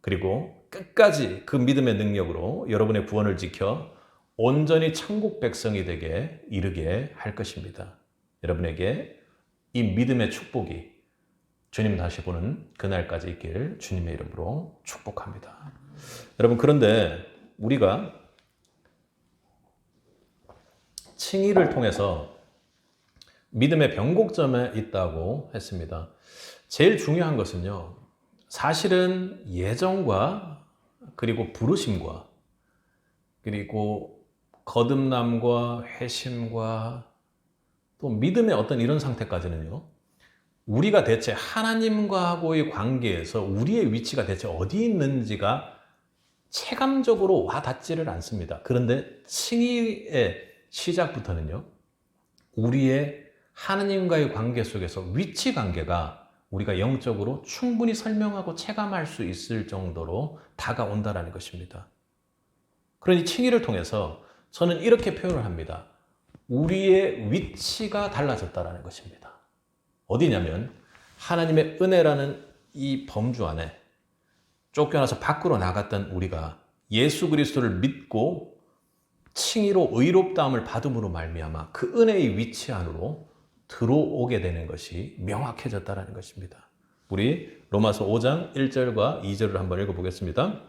그리고 끝까지 그 믿음의 능력으로 여러분의 구원을 지켜 온전히 천국 백성이 되게 이르게 할 것입니다. 여러분에게 이 믿음의 축복이 주님 다시 보는 그날까지 있기를 주님의 이름으로 축복합니다. 여러분, 그런데 우리가 칭의를 통해서 믿음의 변곡점에 있다고 했습니다. 제일 중요한 것은요, 사실은 예정과 그리고 부르심과 그리고 거듭남과 회심과 또 믿음의 어떤 이런 상태까지는요, 우리가 대체 하나님과의 관계에서 우리의 위치가 대체 어디 있는지가 체감적으로 와 닿지를 않습니다. 그런데 칭의의 시작부터는요, 우리의 하나님과의 관계 속에서 위치 관계가 우리가 영적으로 충분히 설명하고 체감할 수 있을 정도로 다가온다는 것입니다. 그러니 칭의를 통해서 저는 이렇게 표현을 합니다. 우리의 위치가 달라졌다는 것입니다. 어디냐면 하나님의 은혜라는 이 범주 안에 쫓겨나서 밖으로 나갔던 우리가 예수 그리스도를 믿고 칭의로 의롭다함을 받음으로 말미암아 그 은혜의 위치 안으로 들어오게 되는 것이 명확해졌다는 것입니다. 우리 로마서 5장 1절과 2절을 한번 읽어보겠습니다.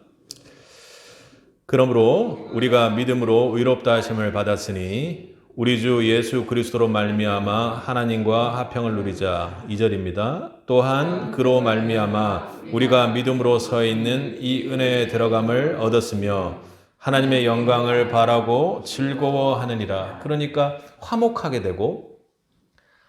그러므로 우리가 믿음으로 의롭다 하심을 받았으니 우리 주 예수 그리스도로 말미암아 하나님과 화평을 누리자. 2절입니다. 또한 그로 말미암아 우리가 믿음으로 서 있는 이 은혜에 들어감을 얻었으며 하나님의 영광을 바라고 즐거워하느니라. 그러니까 화목하게 되고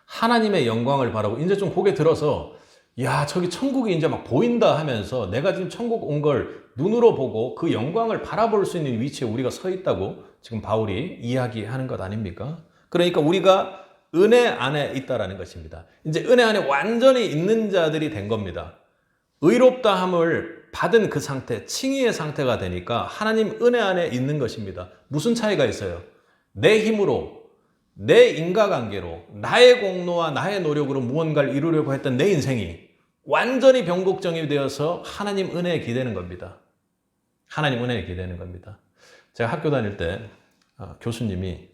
하나님의 영광을 바라고 이제 좀 고개 들어서 야, 저기 천국이 이제 막 보인다 하면서 내가 지금 천국 온 걸 눈으로 보고 그 영광을 바라볼 수 있는 위치에 우리가 서 있다고 지금 바울이 이야기하는 것 아닙니까? 그러니까 우리가 은혜 안에 있다라는 것입니다. 이제 은혜 안에 완전히 있는 자들이 된 겁니다. 의롭다함을 받은 그 상태, 칭의의 상태가 되니까 하나님 은혜 안에 있는 것입니다. 무슨 차이가 있어요? 내 힘으로, 내 인과관계로, 나의 공로와 나의 노력으로 무언가를 이루려고 했던 내 인생이 완전히 변곡점이 되어서 하나님 은혜에 기대는 겁니다. 하나님 은혜에 기대는 겁니다. 제가 학교 다닐 때 교수님이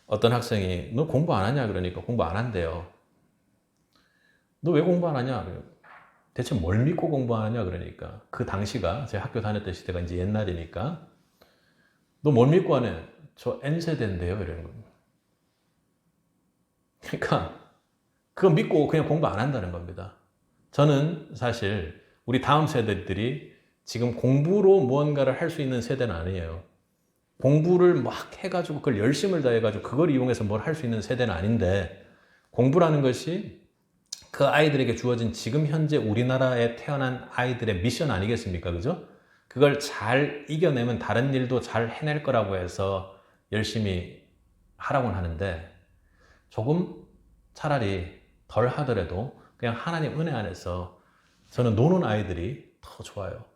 어떤 학생이 너 공부 안 하냐 그러니까 공부 안 한대요. 너 왜 공부 안 하냐? 대체 뭘 믿고 공부 안 하냐 그러니까 그 당시가 제가 학교 다녔던 시대가 이제 옛날이니까 너 뭘 믿고 안 해? 저 N세대인데요 이러는 겁니다. 그러니까 그거 믿고 그냥 공부 안 한다는 겁니다. 저는 사실 우리 다음 세대들이 지금 공부로 무언가를 할 수 있는 세대는 아니에요. 공부를 막 해가지고 그걸 열심을 다해가지고 그걸 이용해서 뭘 할 수 있는 세대는 아닌데 공부라는 것이 그 아이들에게 주어진 지금 현재 우리나라에 태어난 아이들의 미션 아니겠습니까? 그죠? 그걸 잘 이겨내면 다른 일도 잘 해낼 거라고 해서 열심히 하라고는 하는데 조금 차라리 덜 하더라도 그냥 하나님 은혜 안에서 저는 노는 아이들이 더 좋아요.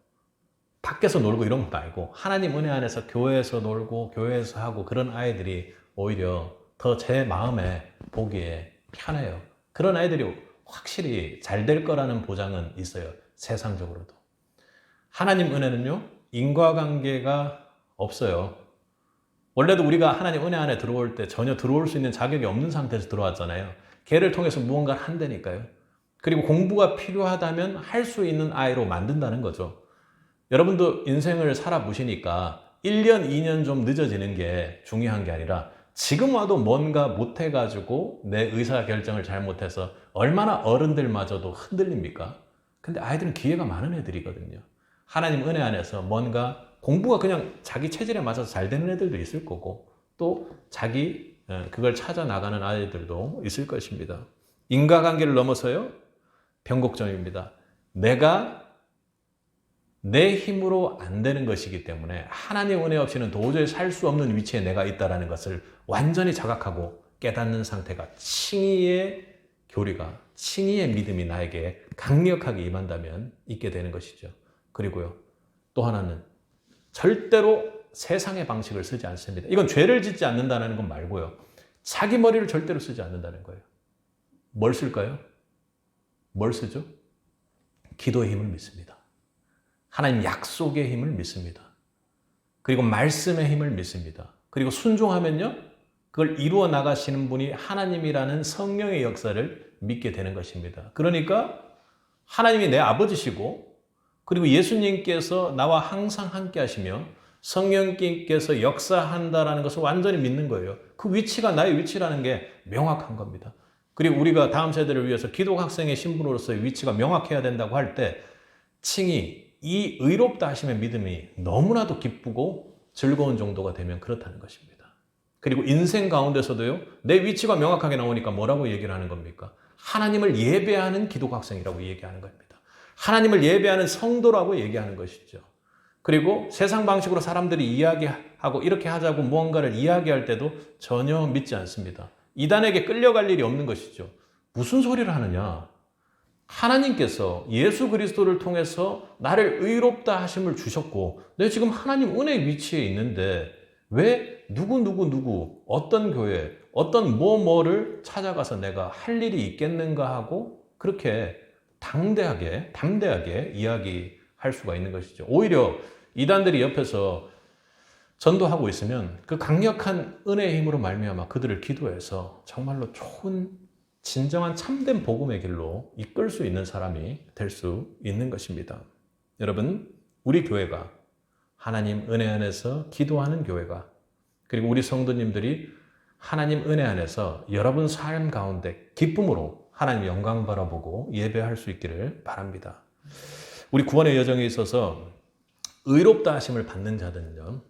밖에서 놀고 이런 거 말고 하나님 은혜 안에서 교회에서 놀고 교회에서 하고 그런 아이들이 오히려 더 제 마음에 보기에 편해요. 그런 아이들이 확실히 잘 될 거라는 보장은 있어요. 세상적으로도. 하나님 은혜는요, 인과관계가 없어요. 원래도 우리가 하나님 은혜 안에 들어올 때 전혀 들어올 수 있는 자격이 없는 상태에서 들어왔잖아요. 걔를 통해서 무언가를 한다니까요. 그리고 공부가 필요하다면 할 수 있는 아이로 만든다는 거죠. 여러분도 인생을 살아보시니까 1년, 2년 좀 늦어지는 게 중요한 게 아니라 지금 와도 뭔가 못해가지고 내 의사결정을 잘못해서 얼마나 어른들마저도 흔들립니까? 근데 아이들은 기회가 많은 애들이거든요. 하나님 은혜 안에서 뭔가 공부가 그냥 자기 체질에 맞아서 잘 되는 애들도 있을 거고 또 자기 그걸 찾아 나가는 아이들도 있을 것입니다. 인과관계를 넘어서요, 변곡점입니다. 내가 내 힘으로 안 되는 것이기 때문에 하나님 은혜 없이는 도저히 살 수 없는 위치에 내가 있다는 것을 완전히 자각하고 깨닫는 상태가 칭의의 교리가, 칭의의 믿음이 나에게 강력하게 임한다면 있게 되는 것이죠. 그리고요, 또 하나는 절대로 세상의 방식을 쓰지 않습니다. 이건 죄를 짓지 않는다는 건 말고요. 자기 머리를 절대로 쓰지 않는다는 거예요. 뭘 쓸까요? 뭘 쓰죠? 기도의 힘을 믿습니다. 하나님 약속의 힘을 믿습니다. 그리고 말씀의 힘을 믿습니다. 그리고 순종하면요, 그걸 이루어 나가시는 분이 하나님이라는 성령의 역사를 믿게 되는 것입니다. 그러니까 하나님이 내 아버지시고 그리고 예수님께서 나와 항상 함께 하시며 성령님께서 역사한다라는 것을 완전히 믿는 거예요. 그 위치가 나의 위치라는 게 명확한 겁니다. 그리고 우리가 다음 세대를 위해서 기독학생의 신분으로서의 위치가 명확해야 된다고 할 때 칭이 이 의롭다 하심의 믿음이 너무나도 기쁘고 즐거운 정도가 되면 그렇다는 것입니다. 그리고 인생 가운데서도요, 내 위치가 명확하게 나오니까 뭐라고 얘기를 하는 겁니까? 하나님을 예배하는 기독학생이라고 얘기하는 겁니다. 하나님을 예배하는 성도라고 얘기하는 것이죠. 그리고 세상 방식으로 사람들이 이야기하고 이렇게 하자고 무언가를 이야기할 때도 전혀 믿지 않습니다. 이단에게 끌려갈 일이 없는 것이죠. 무슨 소리를 하느냐? 하나님께서 예수 그리스도를 통해서 나를 의롭다 하심을 주셨고 내가 지금 하나님 은혜의 위치에 있는데 왜 누구 어떤 교회 어떤 뭐를 찾아가서 내가 할 일이 있겠는가 하고 그렇게 담대하게 이야기할 수가 있는 것이죠. 오히려 이단들이 옆에서 전도하고 있으면 그 강력한 은혜의 힘으로 말미암아 그들을 기도해서 정말로 좋은 진정한 참된 복음의 길로 이끌 수 있는 사람이 될 수 있는 것입니다. 여러분, 우리 교회가 하나님 은혜 안에서 기도하는 교회가 그리고 우리 성도님들이 하나님 은혜 안에서 여러분 삶 가운데 기쁨으로 하나님 영광 바라보고 예배할 수 있기를 바랍니다. 우리 구원의 여정에 있어서 의롭다 하심을 받는 자들은요,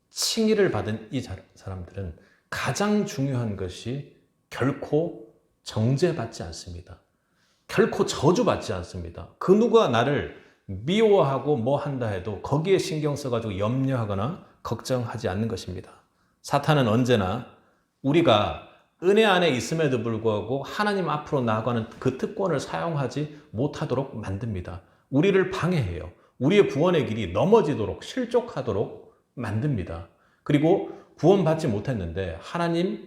칭의를 받은 이 사람들은 가장 중요한 것이 결코 정죄받지 않습니다. 결코 저주받지 않습니다. 그 누가 나를 미워하고 뭐 한다 해도 거기에 신경 써가지고 염려하거나 걱정하지 않는 것입니다. 사탄은 언제나 우리가 은혜 안에 있음에도 불구하고 하나님 앞으로 나아가는 그 특권을 사용하지 못하도록 만듭니다. 우리를 방해해요. 우리의 구원의 길이 넘어지도록 실족하도록 만듭니다. 그리고 구원받지 못했는데 하나님의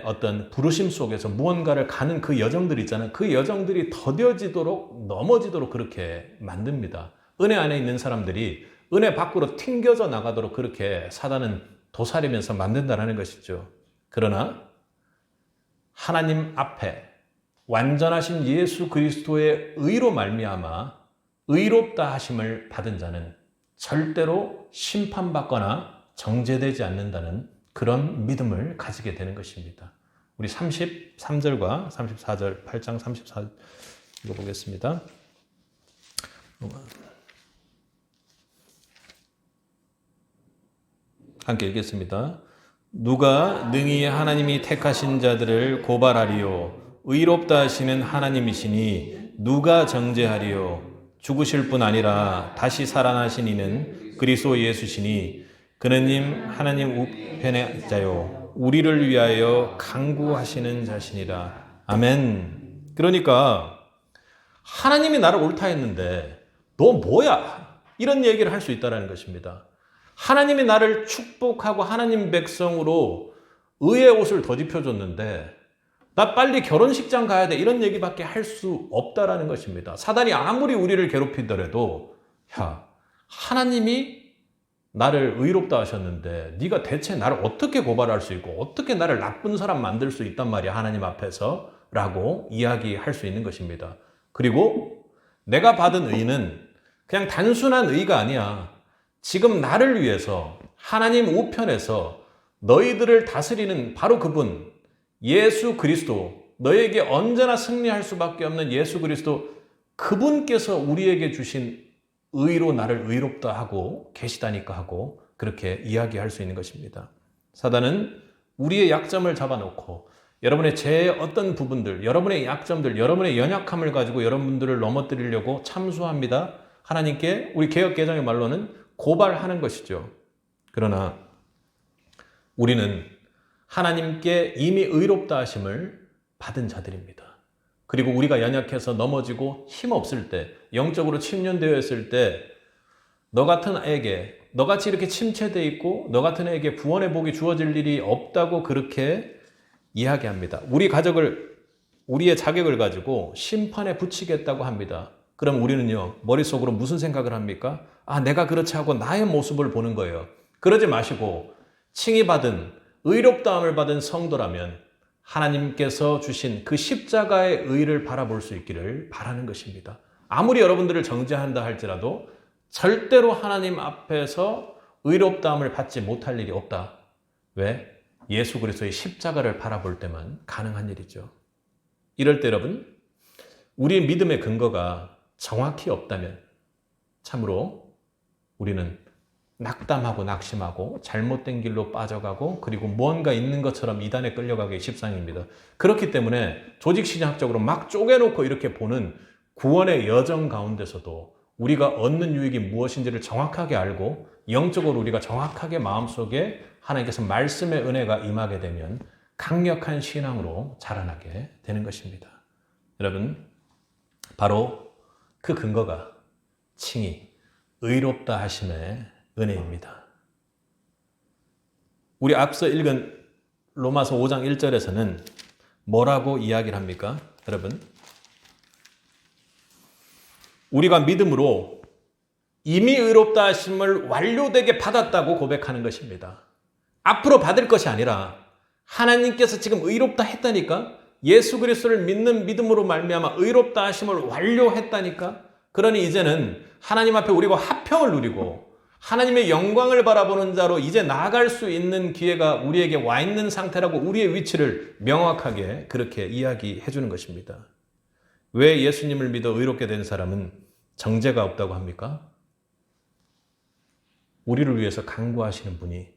어떤 부르심 속에서 무언가를 가는 그 여정들 있잖아요. 그 여정들이 더뎌지도록 넘어지도록 그렇게 만듭니다. 은혜 안에 있는 사람들이 은혜 밖으로 튕겨져 나가도록 그렇게 사단은 도사리면서 만든다는 것이죠. 그러나 하나님 앞에 완전하신 예수 그리스도의 의로 말미암아 의롭다 하심을 받은 자는 절대로 심판받거나 정죄되지 않는다는 그런 믿음을 가지게 되는 것입니다. 우리 33절과 34절, 8장 34절 읽어보겠습니다. 함께 읽겠습니다. 누가 능히 하나님이 택하신 자들을 고발하리요? 의롭다 하시는 하나님이시니 누가 정죄하리요? 죽으실 뿐 아니라 다시 살아나신 이는 그리스도 예수시니 그는 하나님 우편의 자요 우리를 위하여 간구하시는 자신이라. 아멘. 그러니까 하나님이 나를 옳다 했는데 너 뭐야? 이런 얘기를 할 수 있다는 것입니다. 하나님이 나를 축복하고 하나님 백성으로 의의 옷을 더 입혀줬는데 나 빨리 결혼식장 가야 돼 이런 얘기밖에 할 수 없다라는 것입니다. 사단이 아무리 우리를 괴롭히더라도 야, 하나님이 나를 의롭다 하셨는데 네가 대체 나를 어떻게 고발할 수 있고 어떻게 나를 나쁜 사람 만들 수 있단 말이야 하나님 앞에서 라고 이야기할 수 있는 것입니다. 그리고 내가 받은 의는 그냥 단순한 의가 아니야. 지금 나를 위해서 하나님 우편에서 너희들을 다스리는 바로 그분 예수 그리스도, 너에게 언제나 승리할 수밖에 없는 예수 그리스도, 그분께서 우리에게 주신 의로 나를 의롭다 하고 계시다니까 하고 그렇게 이야기할 수 있는 것입니다. 사단은 우리의 약점을 잡아놓고 여러분의 제 어떤 부분들, 여러분의 약점들, 여러분의 연약함을 가지고 여러분들을 넘어뜨리려고 참수합니다. 하나님께 우리 개혁개정의 말로는 고발하는 것이죠. 그러나 우리는 하나님께 이미 의롭다 하심을 받은 자들입니다. 그리고 우리가 연약해서 넘어지고 힘없을 때, 영적으로 침륜되어 있을 때 너 같은 애에게, 너같이 이렇게 침체되어 있고 너 같은 애에게 구원의 복이 주어질 일이 없다고 그렇게 이야기합니다. 우리 가족을, 우리의 자격을 가지고 심판에 붙이겠다고 합니다. 그럼 우리는요, 머릿속으로 무슨 생각을 합니까? 아, 내가 그렇지 하고 나의 모습을 보는 거예요. 그러지 마시고 칭의받은, 의롭다함을 받은 성도라면 하나님께서 주신 그 십자가의 의를 바라볼 수 있기를 바라는 것입니다. 아무리 여러분들을 정죄한다 할지라도 절대로 하나님 앞에서 의롭다함을 받지 못할 일이 없다. 왜? 예수 그리스도의 십자가를 바라볼 때만 가능한 일이죠. 이럴 때 여러분, 우리의 믿음의 근거가 정확히 없다면 참으로 우리는 낙담하고 낙심하고 잘못된 길로 빠져가고 그리고 무언가 있는 것처럼 이단에 끌려가기 십상입니다. 그렇기 때문에 조직신학적으로 막 쪼개놓고 이렇게 보는 구원의 여정 가운데서도 우리가 얻는 유익이 무엇인지를 정확하게 알고 영적으로 우리가 정확하게 마음속에 하나님께서 말씀의 은혜가 임하게 되면 강력한 신앙으로 자라나게 되는 것입니다. 여러분, 바로 그 근거가 칭의, 의롭다 하심의 은혜입니다. 우리 앞서 읽은 로마서 5장 1절에서는 뭐라고 이야기를 합니까? 여러분, 우리가 믿음으로 이미 의롭다 하심을 완료되게 받았다고 고백하는 것입니다. 앞으로 받을 것이 아니라 하나님께서 지금 의롭다 했다니까, 예수 그리스도를 믿는 믿음으로 말미암아 의롭다 하심을 완료했다니까. 그러니 이제는 하나님 앞에 우리가 화평을 누리고 하나님의 영광을 바라보는 자로 이제 나아갈 수 있는 기회가 우리에게 와 있는 상태라고 우리의 위치를 명확하게 그렇게 이야기해 주는 것입니다. 왜 예수님을 믿어 의롭게 된 사람은 정죄가 없다고 합니까? 우리를 위해서 간구하시는 분이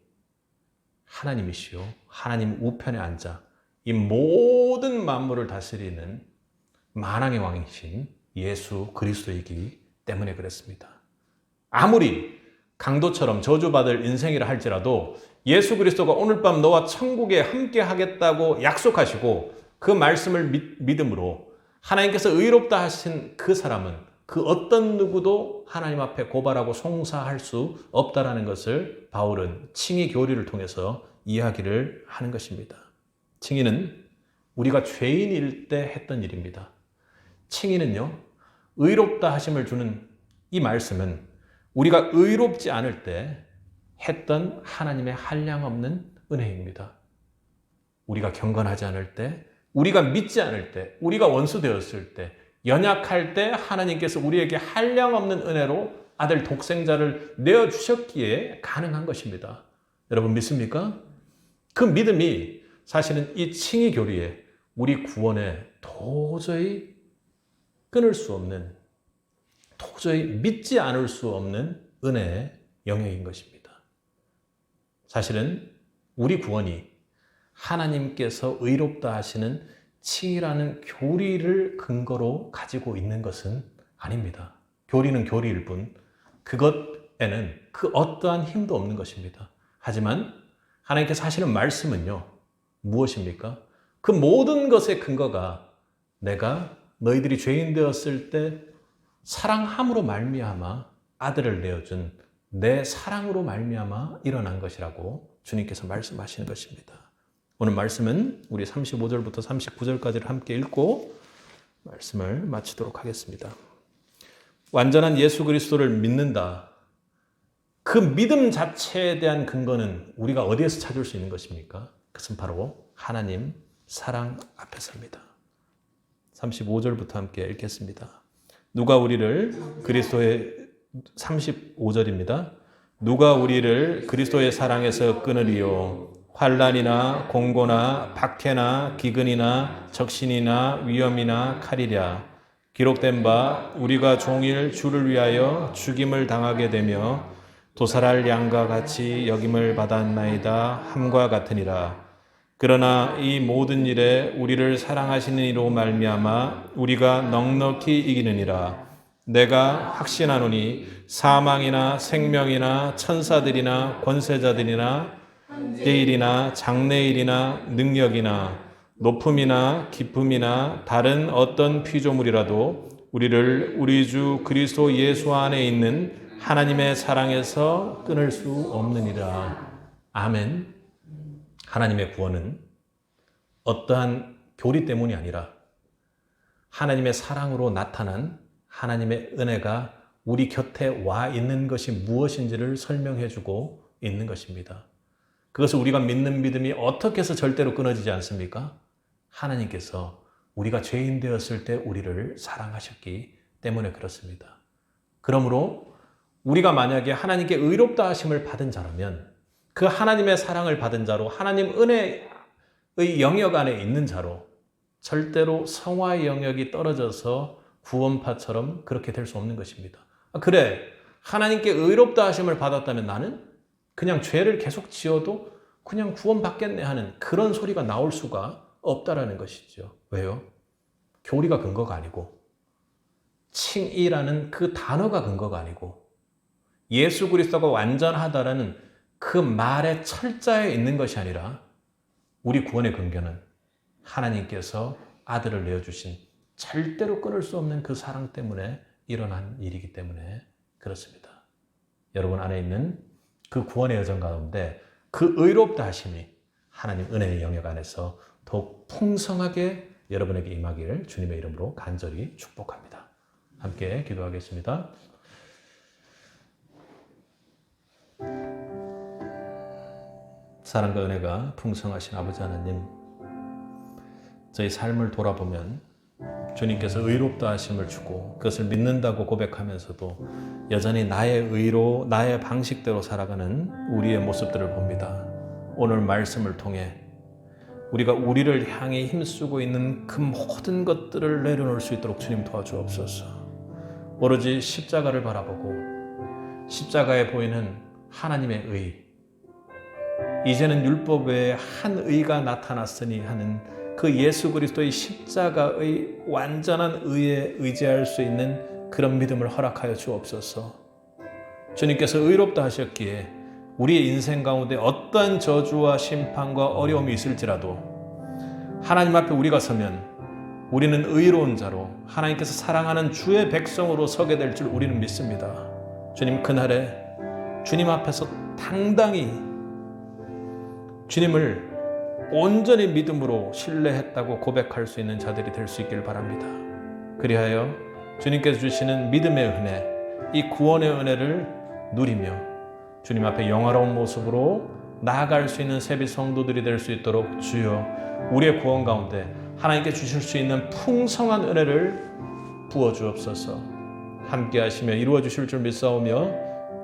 하나님이시요, 하나님 우편에 앉아 이 모든 만물을 다스리는 만왕의 왕이신 예수 그리스도이기 때문에 그렇습니다. 아무리 강도처럼 저주받을 인생이라 할지라도 예수 그리스도가 오늘 밤 너와 천국에 함께 하겠다고 약속하시고 그 말씀을 믿음으로 하나님께서 의롭다 하신 그 사람은 그 어떤 누구도 하나님 앞에 고발하고 송사할 수 없다라는 것을 바울은 칭의 교리를 통해서 이야기를 하는 것입니다. 칭의는 우리가 죄인일 때 했던 일입니다. 칭의는요, 의롭다 하심을 주는 이 말씀은 우리가 의롭지 않을 때 했던 하나님의 한량없는 은혜입니다. 우리가 경건하지 않을 때, 우리가 믿지 않을 때, 우리가 원수 되었을 때, 연약할 때 하나님께서 우리에게 한량없는 은혜로 아들 독생자를 내어주셨기에 가능한 것입니다. 여러분 믿습니까? 그 믿음이 사실은 이 칭의 교리에 우리 구원에 도저히 끊을 수 없는, 도저히 믿지 않을 수 없는 은혜의 영역인 것입니다. 사실은 우리 구원이 하나님께서 의롭다 하시는 칭의라는 교리를 근거로 가지고 있는 것은 아닙니다. 교리는 교리일 뿐 그것에는 그 어떠한 힘도 없는 것입니다. 하지만 하나님께서 하시는 말씀은요. 무엇입니까? 그 모든 것의 근거가 내가 너희들이 죄인 되었을 때 사랑함으로 말미암아 아들을 내어준 내 사랑으로 말미암아 일어난 것이라고 주님께서 말씀하시는 것입니다. 오늘 말씀은 우리 35절부터 39절까지를 함께 읽고 말씀을 마치도록 하겠습니다. 완전한 예수 그리스도를 믿는다. 그 믿음 자체에 대한 근거는 우리가 어디에서 찾을 수 있는 것입니까? 그것은 바로 하나님 사랑 앞에서입니다. 35절부터 함께 읽겠습니다. 누가 우리를 그리스도의 35절입니다. 누가 우리를 그리스도의 사랑에서 끊으리요? 환난이나 공고나 박해나 기근이나 적신이나 위험이나 칼이랴. 기록된 바 우리가 종일 주를 위하여 죽임을 당하게 되며 도살할 양과 같이 여김을 받았나이다 함과 같으니라. 그러나 이 모든 일에 우리를 사랑하시는 이로 말미암아 우리가 넉넉히 이기느니라. 내가 확신하노니 사망이나 생명이나 천사들이나 권세자들이나 때일이나 장래일이나 능력이나 높음이나 깊음이나 다른 어떤 피조물이라도 우리를 우리 주 그리스도 예수 안에 있는 하나님의 사랑에서 끊을 수 없느니라. 아멘. 하나님의 구원은 어떠한 교리 때문이 아니라 하나님의 사랑으로 나타난 하나님의 은혜가 우리 곁에 와 있는 것이 무엇인지를 설명해 주고 있는 것입니다. 그것을 우리가 믿는 믿음이 어떻게 해서 절대로 끊어지지 않습니까? 하나님께서 우리가 죄인 되었을 때 우리를 사랑하셨기 때문에 그렇습니다. 그러므로 우리가 만약에 하나님께 의롭다 하심을 받은 자라면 그 하나님의 사랑을 받은 자로 하나님 은혜의 영역 안에 있는 자로 절대로 성화의 영역이 떨어져서 구원파처럼 그렇게 될 수 없는 것입니다. 그래, 하나님께 의롭다 하심을 받았다면 나는 그냥 죄를 계속 지어도 그냥 구원받겠네 하는 그런 소리가 나올 수가 없다라는 것이죠. 왜요? 교리가 근거가 아니고 칭의라는 그 단어가 근거가 아니고 예수 그리스도가 완전하다라는 그 말의 철자에 있는 것이 아니라 우리 구원의 근거는 하나님께서 아들을 내어주신 절대로 끊을 수 없는 그 사랑 때문에 일어난 일이기 때문에 그렇습니다. 여러분 안에 있는 그 구원의 여정 가운데 그 의롭다 하심이 하나님 은혜의 영역 안에서 더욱 풍성하게 여러분에게 임하기를 주님의 이름으로 간절히 축복합니다. 함께 기도하겠습니다. 사랑과 은혜가 풍성하신 아버지 하나님, 저희 삶을 돌아보면 주님께서 의롭다 하심을 주고 그것을 믿는다고 고백하면서도 여전히 나의 의로 나의 방식대로 살아가는 우리의 모습들을 봅니다. 오늘 말씀을 통해 우리가 우리를 향해 힘쓰고 있는 그 모든 것들을 내려놓을 수 있도록 주님 도와주옵소서. 오로지 십자가를 바라보고 십자가에 보이는 하나님의 의, 이제는 율법 외에 한 의가 나타났으니 하는 그 예수 그리스도의 십자가의 완전한 의에 의지할 수 있는 그런 믿음을 허락하여 주옵소서. 주님께서 의롭다 하셨기에 우리의 인생 가운데 어떠한 저주와 심판과 어려움이 있을지라도 하나님 앞에 우리가 서면 우리는 의로운 자로 하나님께서 사랑하는 주의 백성으로 서게 될 줄 우리는 믿습니다. 주님, 그날에 주님 앞에서 당당히 주님을 온전히 믿음으로 신뢰했다고 고백할 수 있는 자들이 될 수 있길 바랍니다. 그리하여 주님께서 주시는 믿음의 은혜, 이 구원의 은혜를 누리며 주님 앞에 영화로운 모습으로 나아갈 수 있는 세비 성도들이 될 수 있도록 주여 우리의 구원 가운데 하나님께 주실 수 있는 풍성한 은혜를 부어주옵소서. 함께 하시며 이루어 주실 줄 믿사오며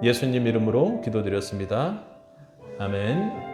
예수님 이름으로 기도드렸습니다. 아멘.